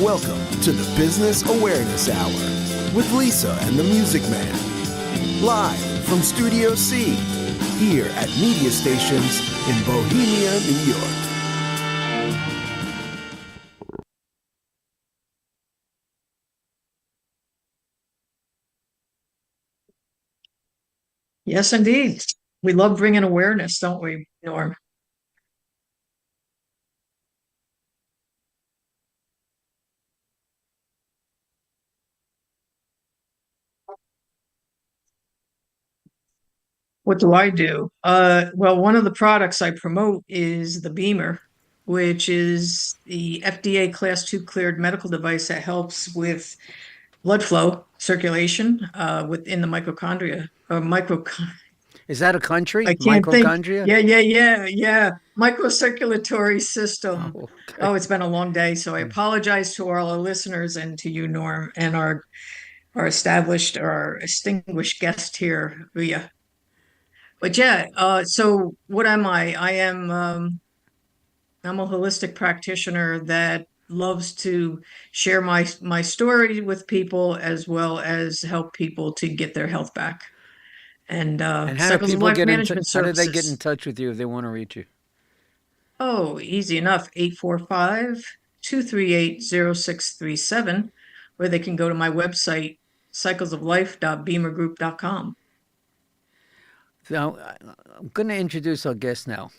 Welcome to the Business Awareness Hour with Lisa and the Music Man. Live from Studio C, here at Media Stations in Bohemia, New York. Yes, indeed. We love bringing awareness, don't we, Norm? What do I do? Well, one of the products I promote is the Beamer, which is the FDA Class 2 cleared medical device that helps with blood flow, circulation, within the mitochondria or Is that a country? I can't think. Mitochondria? Yeah. Microcirculatory system. Oh, okay. Oh, it's been a long day, so I apologize to all our listeners and to you, Norm, and our established or our distinguished guest here, Ria. But yeah, so what am I? I'm a holistic practitioner that loves to share my story with people as well as help people to get their health back. And And how do Cycles of people Life get Management how do they get in Services. touch with you if they want to reach you? Oh, easy enough. 845-238-0637, where they can go to my website, cyclesoflife.beamergroup.com. So I'm going to introduce our guest now.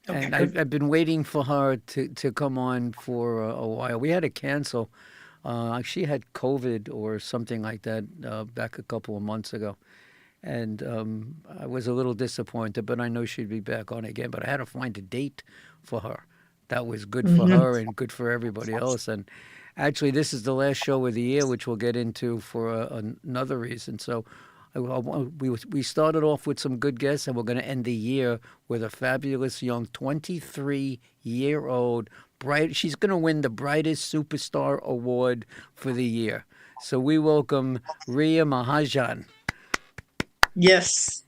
Okay, And good. I've been waiting for her to come on for a while. We had to cancel. She had COVID or something like that back a couple of months ago. And I was a little disappointed, but I know she'd be back on again. But I had to find a date for her. That was good for Mhm. her and good for everybody else. And actually, this is the last show of the year, which we'll get into for another reason. So we started off with some good guests, and we're going to end the year with a fabulous young 23-year-old bright. She's going to win the Brightest Superstar Award for the year. So we welcome Ria Mahajan. Yes.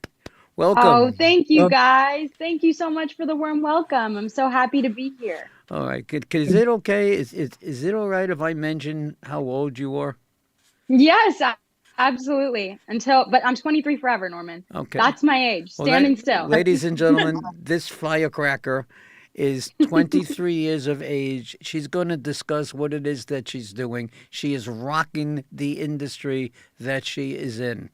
Oh, Welcome. thank you Well, guys. Thank you so much for the warm welcome. I'm so happy to be here. All right. Is it okay? Is it all right if I mention how old you are? Yes, absolutely. But I'm 23 forever, Norman. Okay. That's my age, Well, standing still. ladies and gentlemen, this firecracker is 23 years of age. She's going to discuss what it is that she's doing. She is rocking the industry that she is in.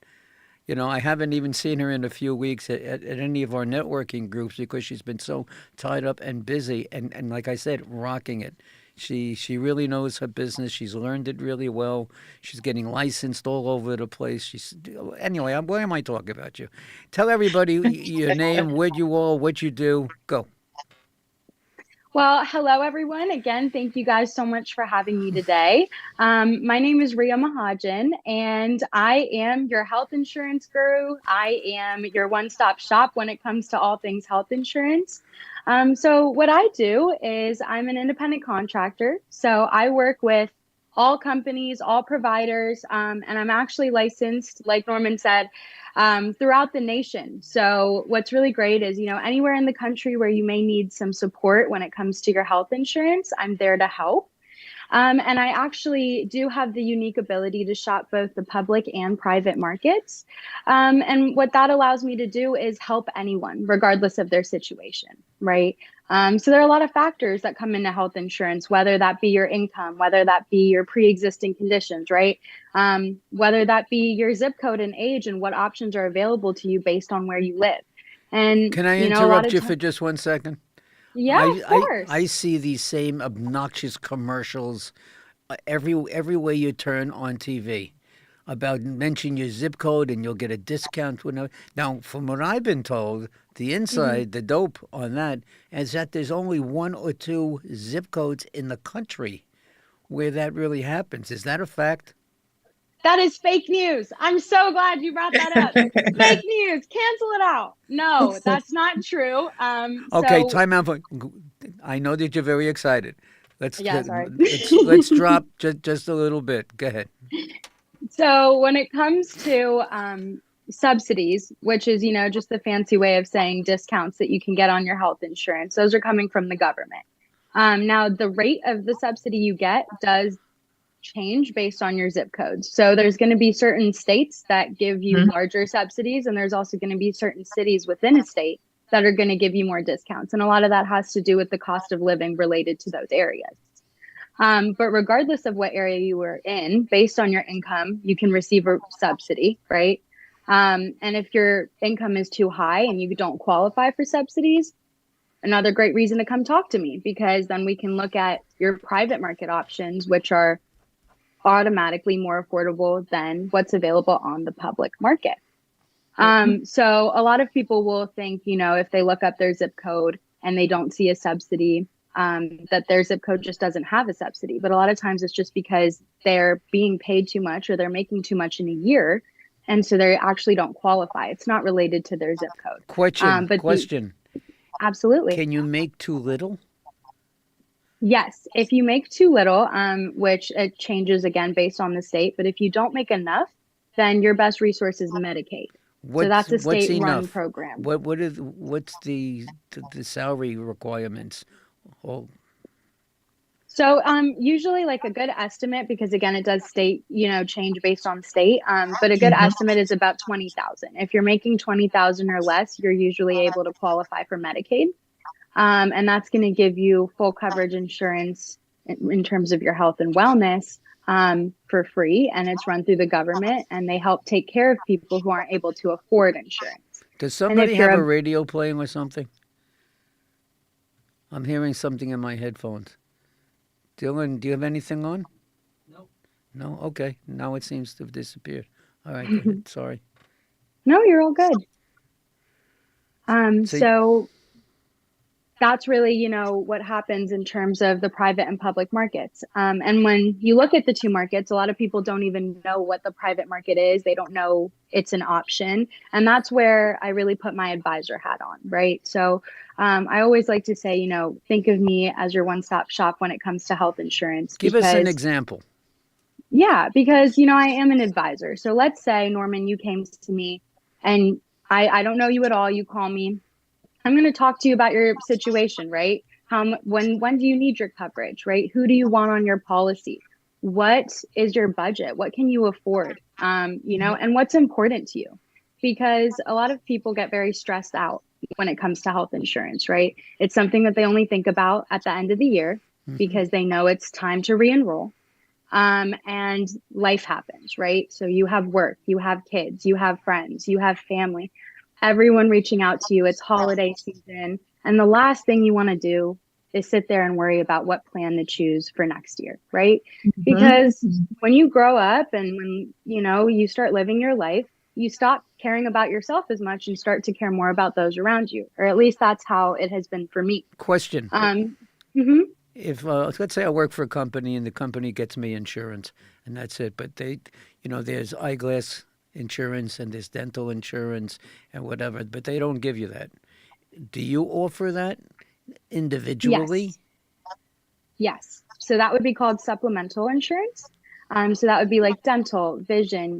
You know, I haven't even seen her in a few weeks at any of our networking groups because she's been so tied up and busy. And like I said, rocking it. She really knows her business. She's learned it really well. She's getting licensed all over the place. Anyway. Why am I talking about you? Tell everybody your name, where you are, what you do. Go. Well, hello, everyone. Again, thank you guys so much for having me today. My name is Ria Mahajan, and I am your health insurance guru. I am your one-stop shop when it comes to all things health insurance. So what I do is I'm an independent contractor. So I work with all companies, all providers, and I'm actually licensed, like Norman said, throughout the nation. So what's really great is, anywhere in the country where you may need some support when it comes to your health insurance, I'm there to help. And I actually do have the unique ability to shop both the public and private markets. And what that allows me to do is help anyone, regardless of their situation, right? So there are a lot of factors that come into health insurance, whether that be your income, whether that be your pre-existing conditions, right? Whether that be your zip code and age and what options are available to you based on where you live. And, Can I a lot interrupt of you times, for just 1 second? yeah, of I course. see these same obnoxious commercials everywhere you turn on TV about mention your zip code and you'll get a discount. Now, from what I've been told, the Mhm. inside, the dope on that is that there's only one or two zip codes in the country where that really happens. Is that a fact? That is fake news. I'm so glad you brought that up. Fake news. Cancel it out. No, that's not true. Okay, So time out. I know that you're very excited. yeah, sorry. Let's drop just a little bit. Go ahead. So when it comes to subsidies, which is, just the fancy way of saying discounts that you can get on your health insurance, those are coming from the government. Now, the rate of the subsidy you get does change based on your zip codes. So there's going to be certain states that give you larger subsidies, and there's also going to be certain cities within a state that are going to give you more discounts. And a lot of that has to do with the cost of living related to those areas. But regardless of what area you were in, based on your income, you can receive a subsidy, right? And if your income is too high and you don't qualify for subsidies, another great reason to come talk to me, because then we can look at your private market options, which are automatically more affordable than what's available on the public market. So a lot of people will think, if they look up their zip code and they don't see a subsidy, that their zip code just doesn't have a subsidy. But a lot of times it's just because they're being paid too much or they're making too much in a year. And so they actually don't qualify. It's not related to their zip code. Question. Absolutely. Can you make too little? Yes. If you make too little, which it changes again based on the state, but if you don't make enough, then your best resource is Medicaid. So that's a state-run program. What's the salary requirements? Oh. So usually like a good estimate, because again, it does change based on state, but a good estimate is about 20,000. If you're making 20,000 or less, you're usually able to qualify for Medicaid. And that's going to give you full coverage insurance in terms of your health and wellness for free. And it's run through the government, and they help take care of people who aren't able to afford insurance. Does somebody have a radio playing or something? I'm hearing something in my headphones. Dylan, do you have anything on? No. No? Okay. Now it seems to have disappeared. All right. Go ahead. Sorry. No, you're all good. So that's really, what happens in terms of the private and public markets. And when you look at the two markets, a lot of people don't even know what the private market is. They don't know it's an option. And that's where I really put my advisor hat on, right? So I always like to say, think of me as your one-stop shop when it comes to health insurance. Give us an example. Yeah, because, I am an advisor. So let's say, Norman, you came to me and I don't know you at all. You call me. I'm going to talk to you about your situation, right? When do you need your coverage, right? Who do you want on your policy? What is your budget? What can you afford? And what's important to you? Because a lot of people get very stressed out when it comes to health insurance, right? It's something that they only think about at the end of the year because they know it's time to re-enroll. And life happens, right? So you have work, you have kids, you have friends, you have family. Everyone reaching out to you. It's holiday season. And the last thing you want to do is sit there and worry about what plan to choose for next year, right? Because when you grow up and when, you start living your life, you stop caring about yourself as much and start to care more about those around you. Or at least that's how it has been for me. Question. If, let's say I work for a company and the company gets me insurance and that's it, but there's eyeglass insurance and there's dental insurance and whatever, but they don't give you that. Do you offer that individually? Yes. So that would be called supplemental insurance. So that would be like dental, vision.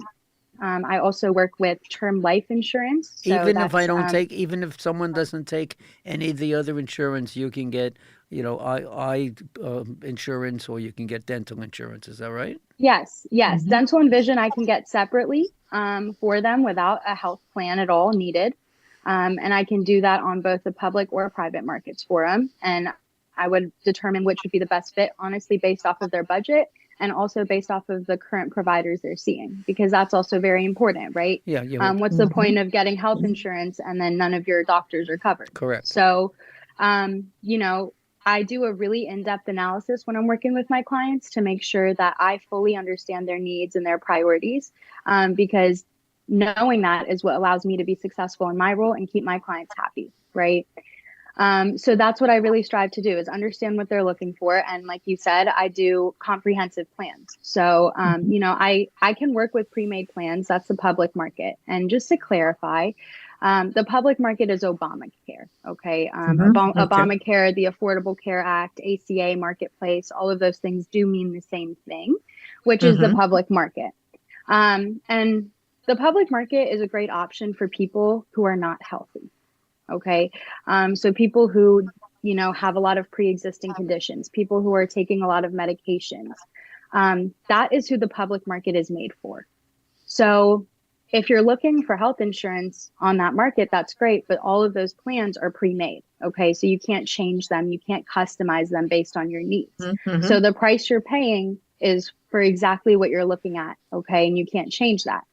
I also work with term life insurance. So even if someone doesn't take any of the other insurance, you can get, eye insurance, or you can get dental insurance. Is that right? Yes. Dental and vision I can get separately for them without a health plan at all needed. And I can do that on both the public or private markets for them. And I would determine which would be the best fit, honestly, based off of their budget and also based off of the current providers they're seeing, because that's also very important, right? Yeah. What's the point of getting health insurance and then none of your doctors are covered? Correct. So, I do a really in-depth analysis when I'm working with my clients to make sure that I fully understand their needs and their priorities, because knowing that is what allows me to be successful in my role and keep my clients happy, right? So that's what I really strive to do, is understand what they're looking for. And like you said, I do comprehensive plans. So, I can work with pre-made plans. That's the public market. And just to clarify, the public market is Obamacare, okay? Obamacare, the Affordable Care Act, ACA, Marketplace, all of those things do mean the same thing, which is the public market. And the public market is a great option for people who are not healthy, okay? So people who have a lot of pre-existing conditions, people who are taking a lot of medications. That is who the public market is made for. So if you're looking for health insurance on that market, that's great, but all of those plans are pre-made. Okay, so you can't change them, you can't customize them based on your needs. Mm-hmm. So the price you're paying is for exactly what you're looking at. Okay, and you can't change that.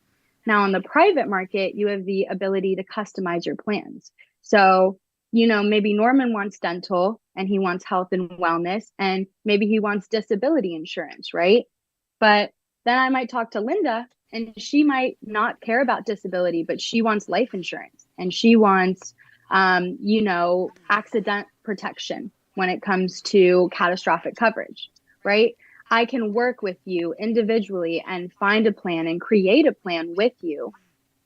Now, on the private market, you have the ability to customize your plans. So, maybe Norman wants dental and he wants health and wellness, and maybe he wants disability insurance, right? But then I might talk to Linda and she might not care about disability, but she wants life insurance and she wants, accident protection when it comes to catastrophic coverage, right? I can work with you individually and find a plan and create a plan with you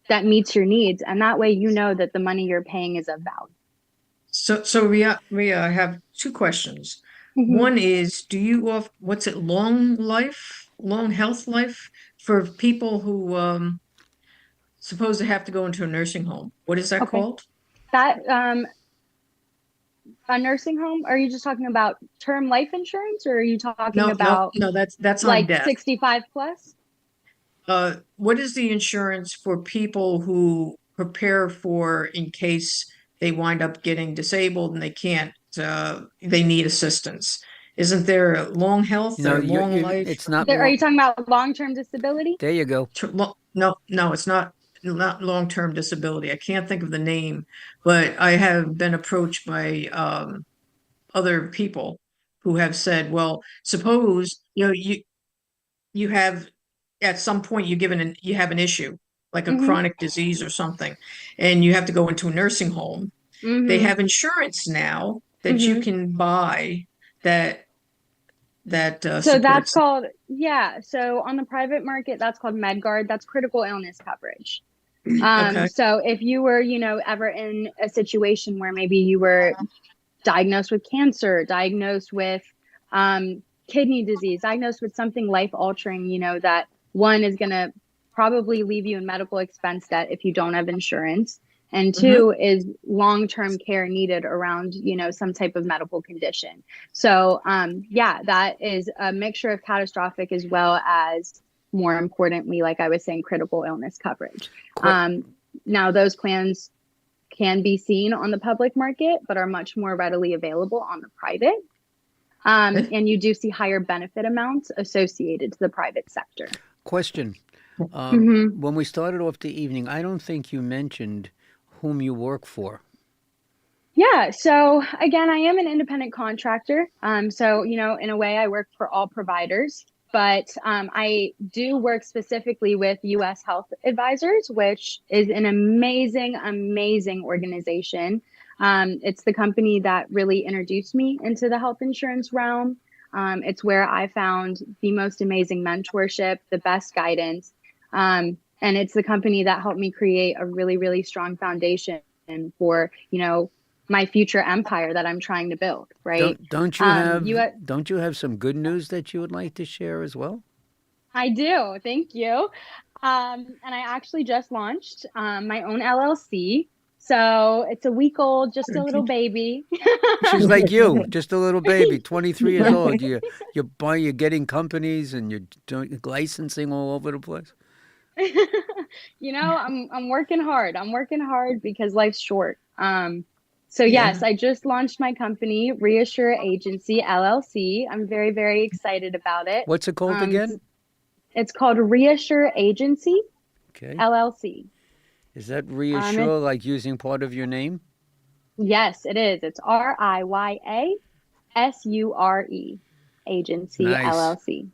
that meets your needs. And that way, that the money you're paying is of value. So Ria, I have two questions. Mhm. One is, do you offer, what's it, long health life for people who suppose they have to go into a nursing home? What is that Okay. called? That a nursing home? Are you just talking about term life insurance, or are you talking about No, that's on like death. 65 plus? What is the insurance for people who prepare for in case they wind up getting disabled and they can't, they need assistance? Isn't there long health No, or long life? it's not. Are you talking about long-term disability? There you go. No, it's not long-term disability. I can't think of the name, but I have been approached by other people who have said, well, suppose you have at some point you have an issue like a Mhm. chronic disease or something, and you have to go into a nursing home. They have insurance now that you can buy that So that's supports. called, so on the private market, that's called MedGuard. That's critical illness coverage. Okay. So if you were, ever in a situation where maybe you were diagnosed with cancer, diagnosed with kidney disease, diagnosed with something life-altering, that one is going to probably leave you in medical expense debt if you don't have insurance. And two is long-term care needed around, some type of medical condition. So, that is a mixture of catastrophic as well as, more importantly, like I was saying, critical illness coverage. Now, those plans can be seen on the public market, but are much more readily available on the private. And you do see higher benefit amounts associated to the private sector. Question. When we started off the evening, I don't think you mentioned whom you work for. Yeah. So again, I am an independent contractor. So, in a way I work for all providers, but I do work specifically with US Health Advisors, which is an amazing, amazing organization. It's the company that really introduced me into the health insurance realm. It's where I found the most amazing mentorship, the best guidance. And it's the company that helped me create a really, really strong foundation for, my future empire that I'm trying to build, right? Don't you have some good news that you would like to share as well? I do. Thank you. And I actually just launched my own LLC. So it's a week old, just a little baby. She's like you, just a little baby, 23 years old. You're getting companies and you're doing licensing all over the place. I'm working hard. I'm working hard because life's short. Yes, I just launched my company, Reassure Agency LLC. I'm very, very excited about it. What's it called again? It's called Reassure Agency LLC. Is that reassure like using part of your name? Yes, it is. It's RIYASURE Agency LLC.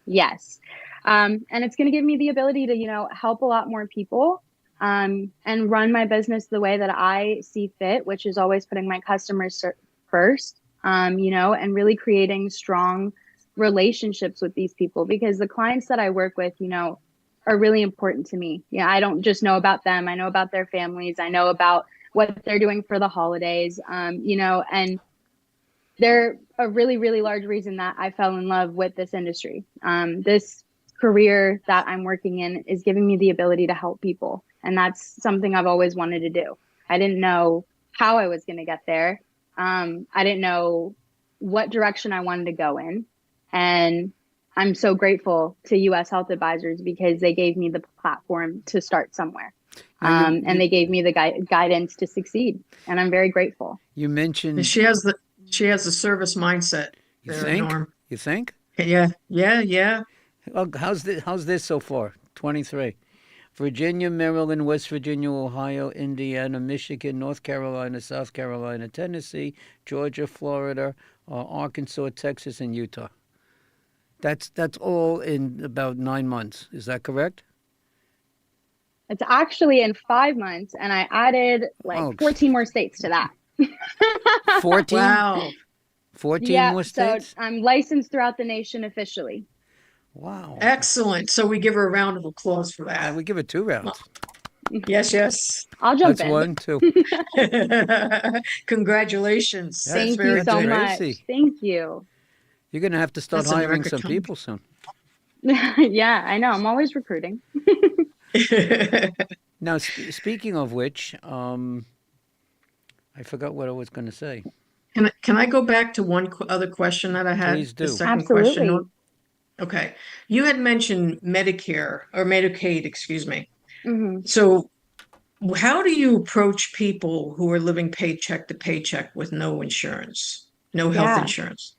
Yes. And it's going to give me the ability to, help a lot more people and run my business the way that I see fit, which is always putting my customers first, and really creating strong relationships with these people, because the clients that I work with, are really important to me. I don't just know about them. I know about their families. I know about what they're doing for the holidays, and they're a really, really large reason that I fell in love with this industry. This career that I'm working in is giving me the ability to help people. And that's something I've always wanted to do. I didn't know how I was going to get there. I didn't know what direction I wanted to go in. And I'm so grateful to US Health Advisors because they gave me the platform to start somewhere. And they gave me the guidance to succeed. And I'm very grateful. You mentioned She has the service mindset. you there, think? Norm. You think? Yeah, yeah, yeah. Well, how's this so far? 23. Virginia, Maryland, West Virginia, Ohio, Indiana, Michigan, North Carolina, South Carolina, Tennessee, Georgia, Florida, Arkansas, Texas, and Utah. That's all in about 9 months. Is that correct? It's actually in 5 months, and I added like 14 more states to that. 14? Wow. 14 more states? So I'm licensed throughout the nation officially. Wow. Excellent. So we give her a round of applause for that. We give it 2 rounds. Yes, yes. I'll jump That's in. 1, 2. Congratulations. That's Thank very you so good. much. crazy. Thank you. You're going to have to start That's an hiring America some come. people soon. Yeah, I know. I'm always recruiting. Now, speaking of which, I forgot what I was going to say. Can I go back to one other question that I had? Please do. The second Absolutely. question. Okay. You had mentioned Medicare or Medicaid, excuse me. hmm So how do you approach people who are living paycheck to paycheck with no insurance, no health Yeah. insurance?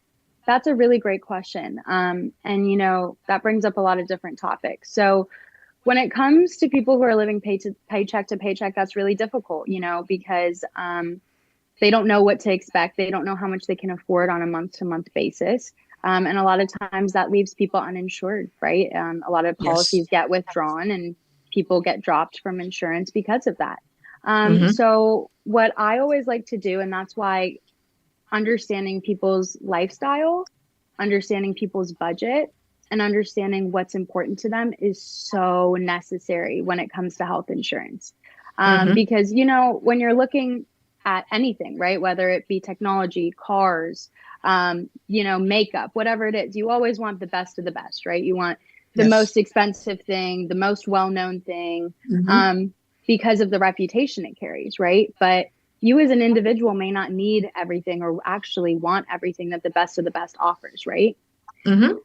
That's a really great question. And, that brings up a lot of different topics. So when it comes to people who are living paycheck to paycheck, that's really difficult, because they don't know what to expect. They don't know how much they can afford on a month-to-month basis. And a lot of times that leaves people uninsured, right? A lot of policies get withdrawn and people get dropped from insurance because of that. So what I always like to do, and that's why understanding people's lifestyle, understanding people's budget, and understanding what's important to them is so necessary when it comes to health insurance. Because, when you're looking at anything, right, whether it be technology, cars, makeup, whatever it is, you always want the best of the best, right? You want the most expensive thing, the most well-known thing, because of the reputation it carries, right? But you as an individual may not need everything or actually want everything that the best of the best offers, right? And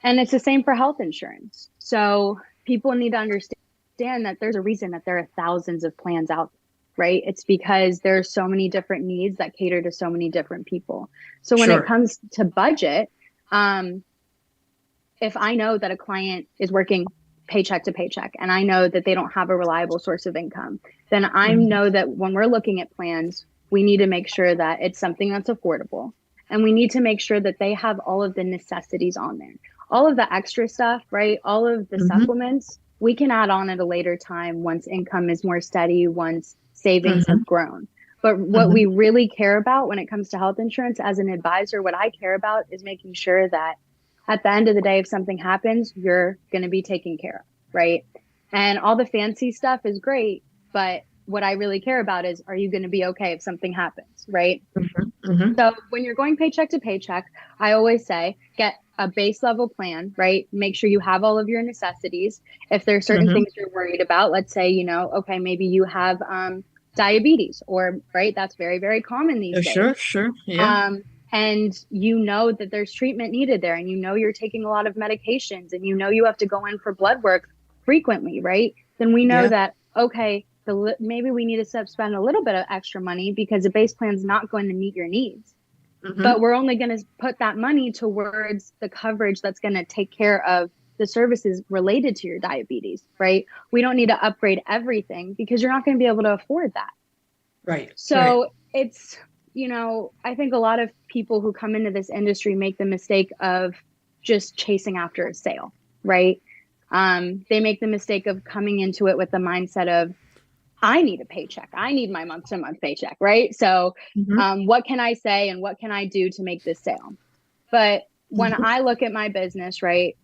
it's the same for health insurance. So people need to understand that there's a reason that there are thousands of plans out there, right? It's because there are so many different needs that cater to so many different people. So when it comes to budget, if I know that a client is working paycheck to paycheck and I know that they don't have a reliable source of income, then I know that when we're looking at plans, we need to make sure that it's something that's affordable. And we need to make sure that they have all of the necessities on there. All of the extra stuff, right? All of the supplements, we can add on at a later time once income is more steady, once savings have grown. But what we really care about when it comes to health insurance as an advisor, what I care about is making sure that at the end of the day, if something happens, you're going to be taken care of, right? And all the fancy stuff is great, but what I really care about is, are you going to be okay if something happens, right? So when you're going paycheck to paycheck, I always say, get a base level plan, right? Make sure you have all of your necessities. If there's certain things you're worried about, let's say, okay, maybe you have diabetes or, right? That's very, very common these days. Sure. Yeah. And you know that there's treatment needed there, and you're taking a lot of medications, and you have to go in for blood work frequently, right? Then we know that, okay, maybe we need to spend a little bit of extra money because the base plan is not going to meet your needs. But we're only going to put that money towards the coverage that's going to take care of the services related to your diabetes, right? We don't need to upgrade everything because you're not going to be able to afford that. Right. So it's, I think a lot of people who come into this industry make the mistake of just chasing after a sale, right? They make the mistake of coming into it with the mindset of, I need a paycheck. I need my month-to-month paycheck, right? So what can I say and what can I do to make this sale? But when I look at my business, right,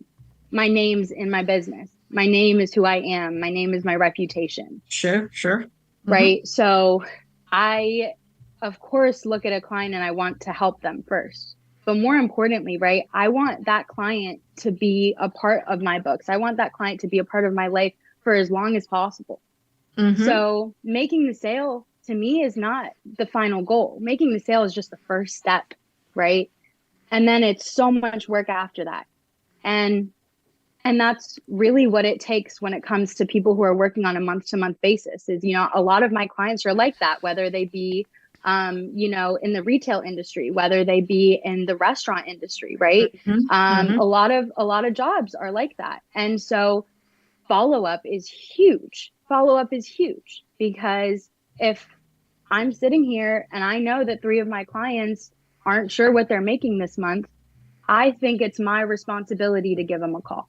my name's in my business. My name is who I am. My name is my reputation. Sure. Right? So I, of course, look at a client and I want to help them first. But more importantly, right, I want that client to be a part of my books. I want that client to be a part of my life for as long as possible. So making the sale to me is not the final goal. Making the sale is just the first step, right? And then it's so much work after that. And that's really what it takes when it comes to people who are working on a month-to-month basis is, a lot of my clients are like that, whether they be, in the retail industry, whether they be in the restaurant industry, right? A lot of jobs are like that. And so follow-up is huge. Follow-up is huge because if I'm sitting here and I know that 3 of my clients aren't sure what they're making this month, I think it's my responsibility to give them a call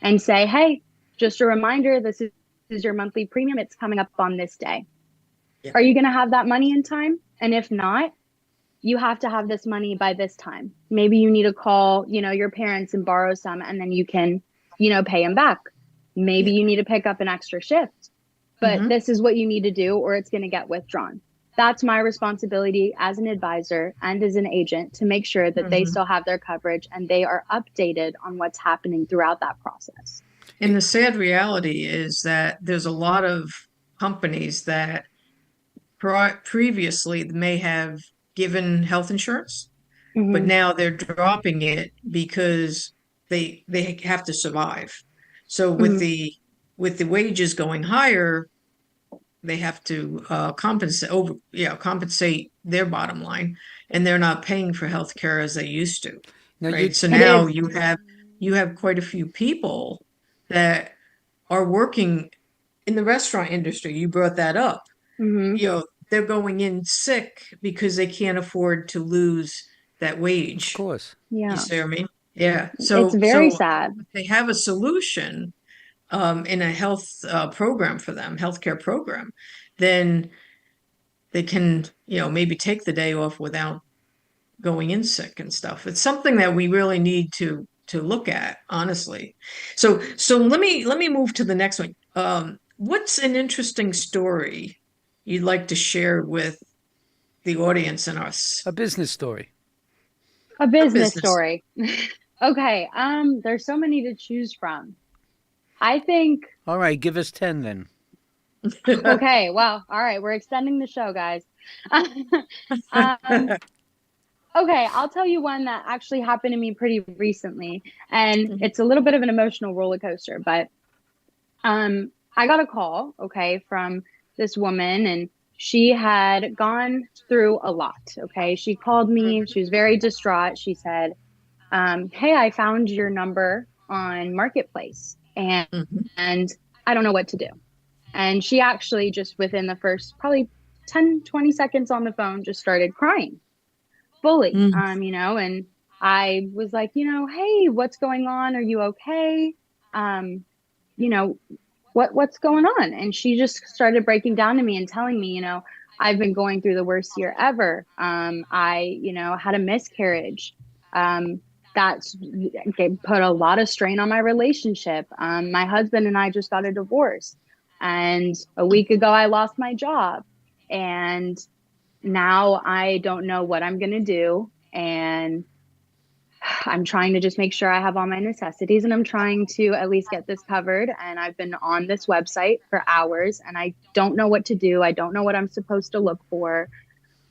and say, hey, just a reminder, this is your monthly premium. It's coming up on this day. Yeah. Are you going to have that money in time? And if not, you have to have this money by this time. Maybe you need to call, your parents and borrow some, and then you can, pay them back. Maybe you need to pick up an extra shift, but this is what you need to do or it's going to get withdrawn. That's my responsibility as an advisor and as an agent to make sure that they still have their coverage and they are updated on what's happening throughout that process. And the sad reality is that there's a lot of companies that previously may have given health insurance, but now they're dropping it because they have to survive. So with the wages going higher, they have to compensate their bottom line, and they're not paying for healthcare as they used to. Now, right? So now you have quite a few people that are working in the restaurant industry. You brought that up. They're going in sick because they can't afford to lose that wage. Of course. Yeah. You see what I mean? Yeah. So it's very sad. They have a solution in a health program for them, healthcare program, then they can, maybe take the day off without going in sick and stuff. It's something that we really need to look at, honestly. So let me move to the next one. What's an interesting story you'd like to share with the audience and us? A business story. A business story. Okay. There's so many to choose from. I think. All right, give us 10 then. Okay, well, all right, we're extending the show, guys. Okay, I'll tell you one that actually happened to me pretty recently, and it's a little bit of an emotional roller coaster, but I got a call, from this woman, and she had gone through a lot, She called me, she was very distraught. She said, hey, I found your number on Marketplace. And I don't know what to do. And she actually just within the first probably 10, 20 seconds on the phone just started crying fully, and I was like, hey, what's going on? Are you okay? What's going on? And she just started breaking down to me and telling me, I've been going through the worst year ever. I had a miscarriage. That's put a lot of strain on my relationship. My husband and I just got a divorce. And a week ago, I lost my job. And now I don't know what I'm going to do. And I'm trying to just make sure I have all my necessities. And I'm trying to at least get this covered. And I've been on this website for hours. And I don't know what to do. I don't know what I'm supposed to look for.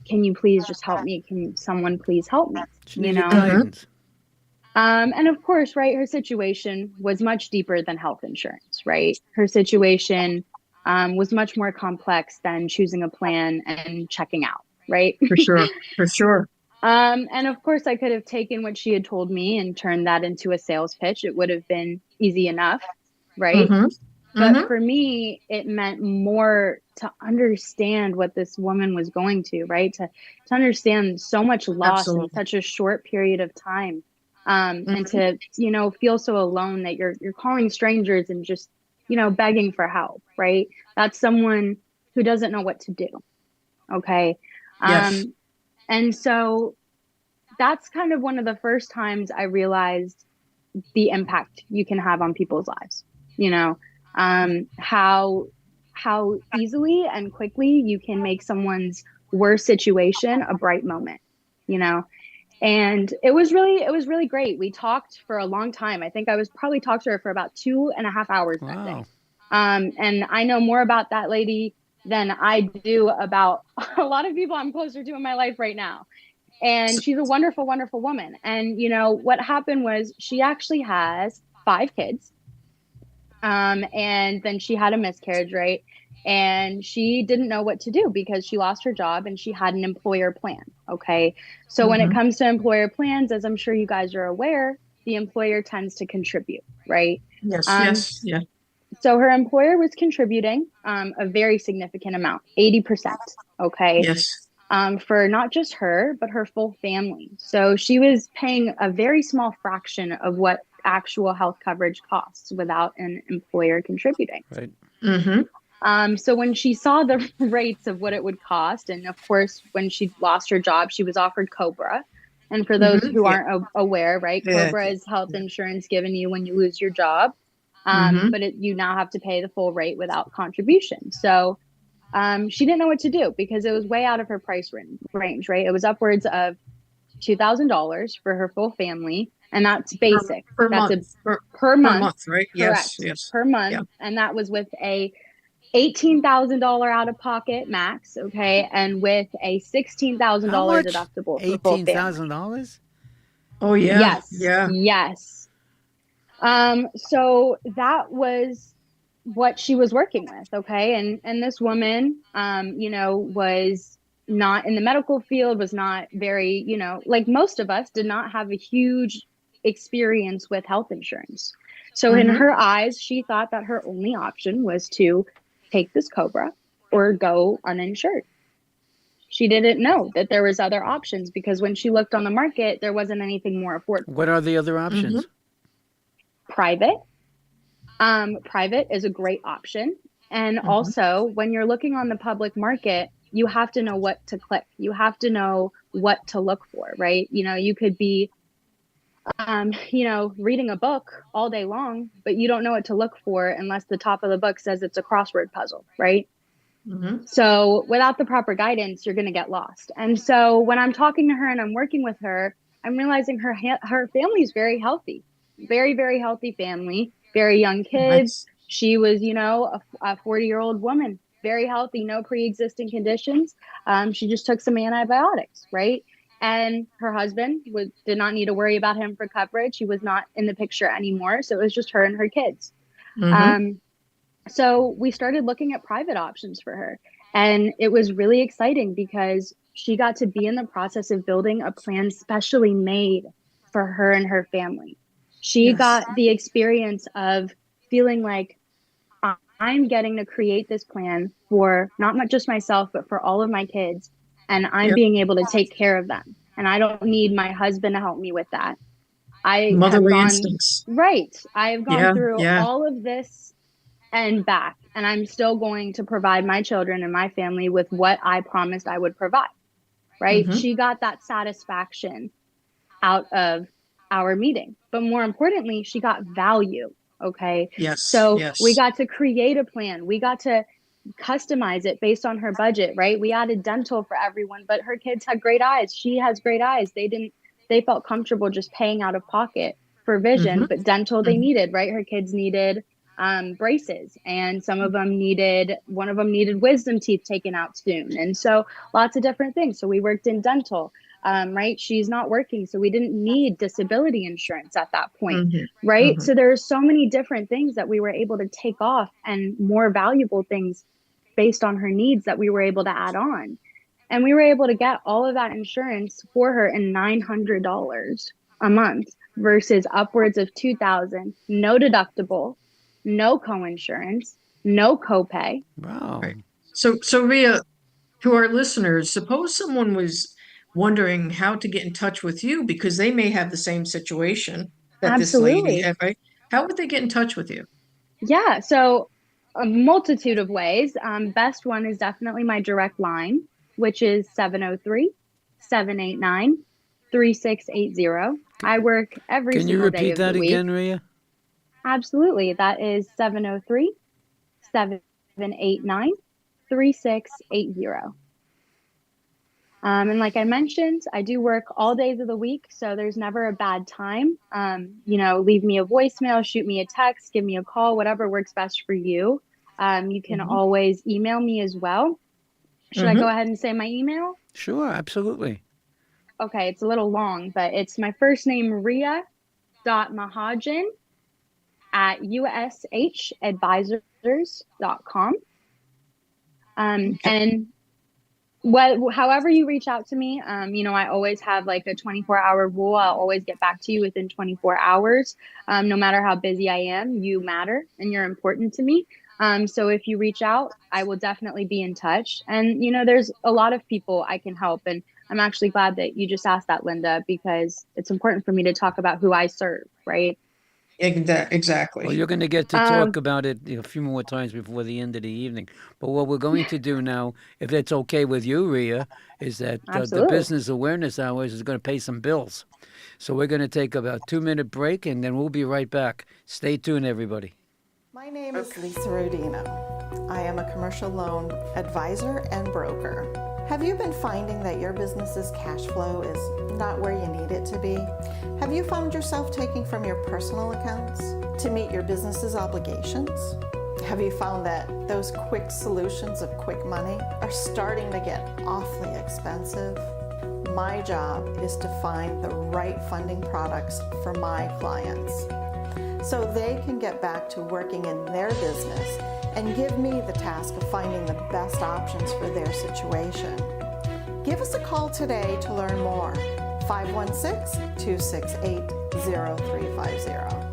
Can you please just help me? Can someone please help me? Guidance. And of course, right, her situation was much deeper than health insurance, right? Her situation was much more complex than choosing a plan and checking out, right? For sure. And of course, I could have taken what she had told me and turned that into a sales pitch. It would have been easy enough, right? But for me, it meant more to understand what this woman was going to, right? To understand so much loss in such a short period of time. And to, feel so alone that you're calling strangers and just, begging for help, right? That's someone who doesn't know what to do. Okay. Yes. And so that's kind of one of the first times I realized the impact you can have on people's lives, how easily and quickly you can make someone's worst situation a bright moment, And it was really great. We talked for a long time. I think I was probably talked to her for about 2.5 hours that day. And I know more about that lady than I do about a lot of people I'm closer to in my life right now. And she's a wonderful, wonderful woman. And, you know, what happened was she actually has 5 kids. And then she had a miscarriage, right? And she didn't know what to do because she lost her job and she had an employer plan. Okay. So when it Mhm. comes to employer plans, as I'm sure you guys are aware, the employer tends to contribute, right? Yes, Um, yes, yeah. so her employer was contributing a very significant amount, 80%. Okay. Yes. For not just her, but her full family. So she was paying a very small fraction of what actual health coverage costs without an employer contributing. Right. Mm-hmm. So when she saw the rates of what it would cost, and of course, when she lost her job, she was offered Cobra. And for those Mm-hmm. who Yeah. aren't aware, right, Yeah. Cobra is health insurance given you when you lose your job, Mm-hmm. but you now have to pay the full rate without contribution. So she didn't know what to do because it was way out of her price range, right? It was upwards of $2,000 for her full family, and that's basic. Per That's month. per Per month, month, right? Yes, correct, yes. per month, Yeah. and that was with a $18,000 out of pocket max, okay, and with a How $16,000 much? deductible for full family. $18,000? Oh, yeah, Yes, yeah. yes. So that was what she was working with, okay, and this woman, you know, was not in the medical field, was not very, you know, like most of us, did not have a huge experience with health insurance. So in Mm-hmm. her eyes, she thought that her only option was to take this Cobra or go uninsured. She didn't know that there was other options because when she looked on the market, there wasn't anything more affordable. What are the other Mm-hmm. options? Private. Private is a great option. And Mm-hmm. also, when you're looking on the public market, you have to know what to click. You have to know what to look for, right? You know, you could be, you know, reading a book all day long, but you don't know what to look for unless the top of the book says it's a crossword puzzle, right? Mm-hmm. So without the proper guidance, you're going to get lost. And so when I'm talking to her and I'm working with her, I'm realizing her family is very healthy, very, very healthy family, very young kids. Nice. She was, you know, a 40-year-old woman, very healthy, no pre-existing conditions. She just took some antibiotics, right? And her husband did not need to worry about him for coverage. He was not in the picture anymore. So it was just her and her kids. Mm-hmm. So we started looking at private options for her. And it was really exciting because she got to be in the process of building a plan specially made for her and her family. She Yes. got the experience of feeling like I'm getting to create this plan for not just myself, but for all of my kids. And I'm Yep. being able to take care of them. And I don't need my husband to help me with that. I have Motherly gone, instincts. right. I have gone Yeah, through yeah. all of this and back, and I'm still going to provide my children and my family with what I promised I would provide, right? Mm-hmm. She got that satisfaction out of our meeting, but more importantly, she got value. Okay. Yes, So yes. we got to create a plan. We got to customize it based on her budget, right? We added dental for everyone, but her kids had great eyes. She has great eyes. They felt comfortable just paying out of pocket for vision, Mm-hmm. but dental they Mm-hmm. needed, right? Her kids needed braces, and one of them needed wisdom teeth taken out soon. And so lots of different things. So we worked in dental. Right? She's not working, so we didn't need disability insurance at that point, Mm-hmm. right? Mm-hmm. So there's so many different things that we were able to take off and more valuable things based on her needs that we were able to add on. And we were able to get all of that insurance for her in $900 a month versus upwards of $2,000, no deductible, no co-insurance, no copay. Wow. Right. So Ria, to our listeners, suppose someone was wondering how to get in touch with you because they may have the same situation that this lady Absolutely. had, right? How would they get in touch with you? Yeah, so a multitude of ways. Best one is definitely my direct line, which is 703-789-3680. I work every Can you single day repeat of the that week. again, Ria? Absolutely. That is 703-789-3680. And like I mentioned, I do work all days of the week, so there's never a bad time. You know, leave me a voicemail, shoot me a text, give me a call, whatever works best for you. You can always email me as well. Should I go ahead and say my email? Sure, absolutely. Okay, it's a little long, but it's my first name, Ria.Mahajan at ushadvisors.com. And however you reach out to me, I always have like a 24-hour rule. I'll always get back to you within 24 hours. No matter how busy I am, you matter and you're important to me. So if you reach out, I will definitely be in touch. And, there's a lot of people I can help. And I'm actually glad that you just asked that, Linda, because it's important for me to talk about who I serve, right? Exactly. Well, you're going to get to talk about it a few more times before the end of the evening. But what we're going to do now, if it's okay with you, Ria, is that the Business Awareness Hours is going to pay some bills. So we're going to take about a 2-minute break, and then we'll be right back. Stay tuned, everybody. My name is Lisa Rodino. I am a commercial loan advisor and broker. Have you been finding that your business's cash flow is not where you need it to be? Have you found yourself taking from your personal accounts to meet your business's obligations? Have you found that those quick solutions of quick money are starting to get awfully expensive? My job is to find the right funding products for my clients so they can get back to working in their business and give me the task of finding the best options for their situation. Give us a call today to learn more. 516-268-0350.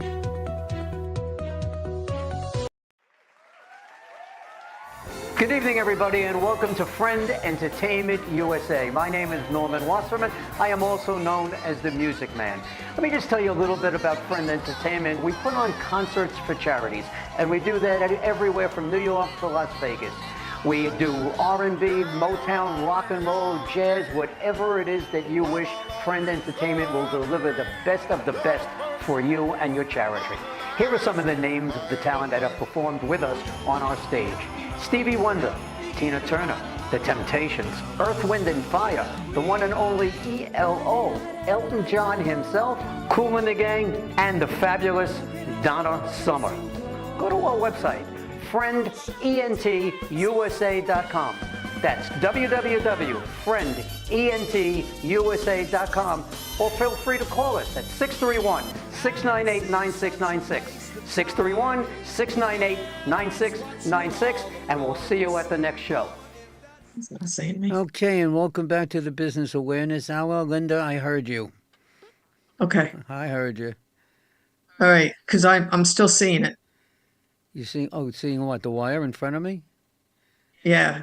Good evening, everybody, and welcome to Friend Entertainment USA. My name is Norman Wasserman. I am also known as the Music Man. Let me just tell you a little bit about Friend Entertainment. We put on concerts for charities, and we do that everywhere from New York to Las Vegas. We do R&B, Motown, rock and roll, jazz, whatever it is that you wish. Friend Entertainment will deliver the best of the best for you and your charity. Here are some of the names of the talent that have performed with us on our stage. Stevie Wonder, Tina Turner, The Temptations, Earth, Wind and Fire, the one and only ELO, Elton John himself, Kool and the Gang, and the fabulous Donna Summer. Go to our website, friendentusa.com. That's www.friendentusa.com, or feel free to call us at 631-698-9696. 631-698-9696, and we'll see you at the next show. It's not saying me. Okay, and welcome back to the Business Awareness Hour. Linda, I heard you. Okay. I heard you. All right. Because I'm still seeing it. You seeing what? The wire in front of me? Yeah.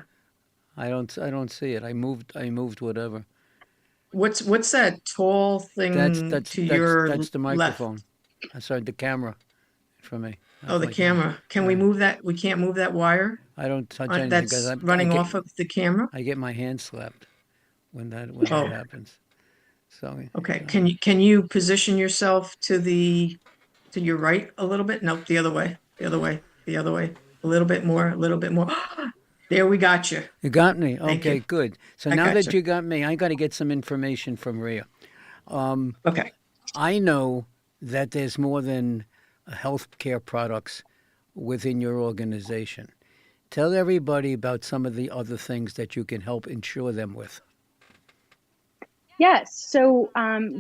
I don't see it. I moved whatever. What's that tall thing That's the left? microphone. Sorry, the camera for me. Oh, the camera. Can we move that? We can't move that wire? I don't touch anything That's because running off of the camera? I get my hand slapped when that happens. So Okay. Can you position yourself to your right a little bit? Nope, the other way. The other way. A little bit more. There, we got you. You got me. Thank Okay, you. good. So I now got that you. you got me, I got to get some information from Ria. Okay. I know that there's more than healthcare products within your organization. Tell everybody about some of the other things that you can help insure them with. Yes. So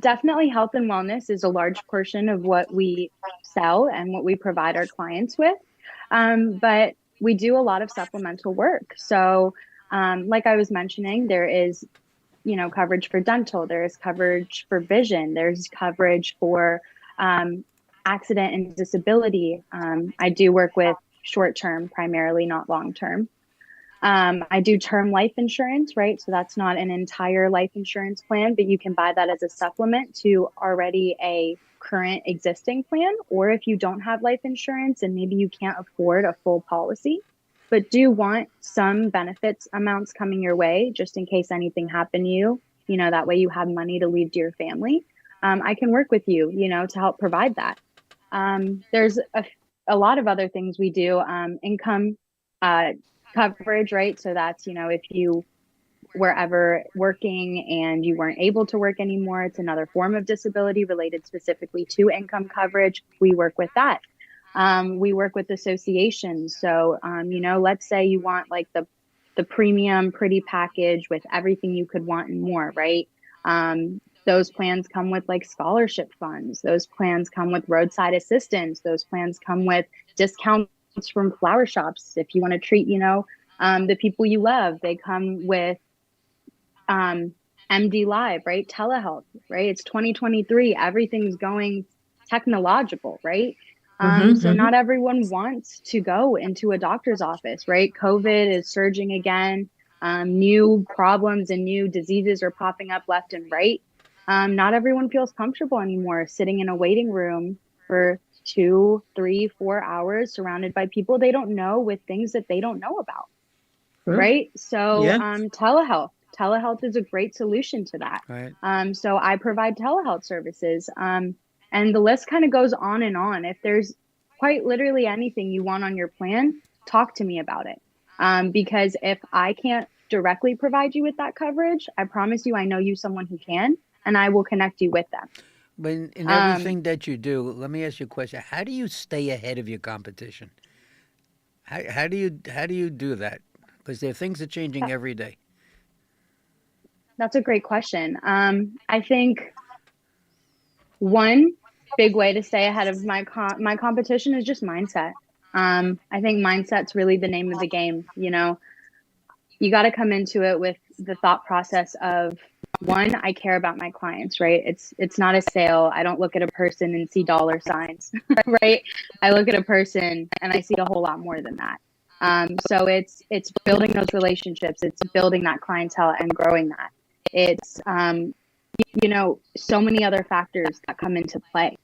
definitely health and wellness is a large portion of what we sell and what we provide our clients with. But we do a lot of supplemental work. So like I was mentioning, there is, coverage for dental, there is coverage for vision, there's coverage for accident and disability. I do work with short-term primarily, not long-term. I do term life insurance, right? So that's not an entire life insurance plan, but you can buy that as a supplement to already a current existing plan. Or if you don't have life insurance and maybe you can't afford a full policy, but do want some benefits amounts coming your way, just in case anything happened to you, that way you have money to leave to your family. I can work with you, to help provide that. There's a lot of other things we do, income coverage, right? So that's, if you were ever working and you weren't able to work anymore, it's another form of disability related specifically to income coverage. We work with that. We work with associations. So, let's say you want like the premium pretty package with everything you could want and more, right? Those plans come with like scholarship funds. Those plans come with roadside assistance. Those plans come with discounts from flower shops. If you want to treat, the people you love, they come with MD Live, right? Telehealth, right? It's 2023. Everything's going technological, right? So not everyone wants to go into a doctor's office, right? COVID is surging again. New problems and new diseases are popping up left and right. Not everyone feels comfortable anymore sitting in a waiting room for 2, 3, 4 hours surrounded by people they don't know with things that they don't know about, right? So telehealth is a great solution to that. Right. So I provide telehealth services. And the list kind of goes on and on. If there's quite literally anything you want on your plan, talk to me about it. Because if I can't directly provide you with that coverage, I promise you I know you someone who can, and I will connect you with them. But in everything that you do, let me ask you a question. How do you stay ahead of your competition? How do you do that? Because there are things that are changing every day. That's a great question. I think one big way to stay ahead of my competition is just mindset. I think mindset's really the name of the game. You got to come into it with the thought process of, one, I care about my clients, right? It's not a sale. I don't look at a person and see dollar signs, right? I look at a person and I see a whole lot more than that. So it's building those relationships. It's building that clientele and growing that. It's so many other factors that come into play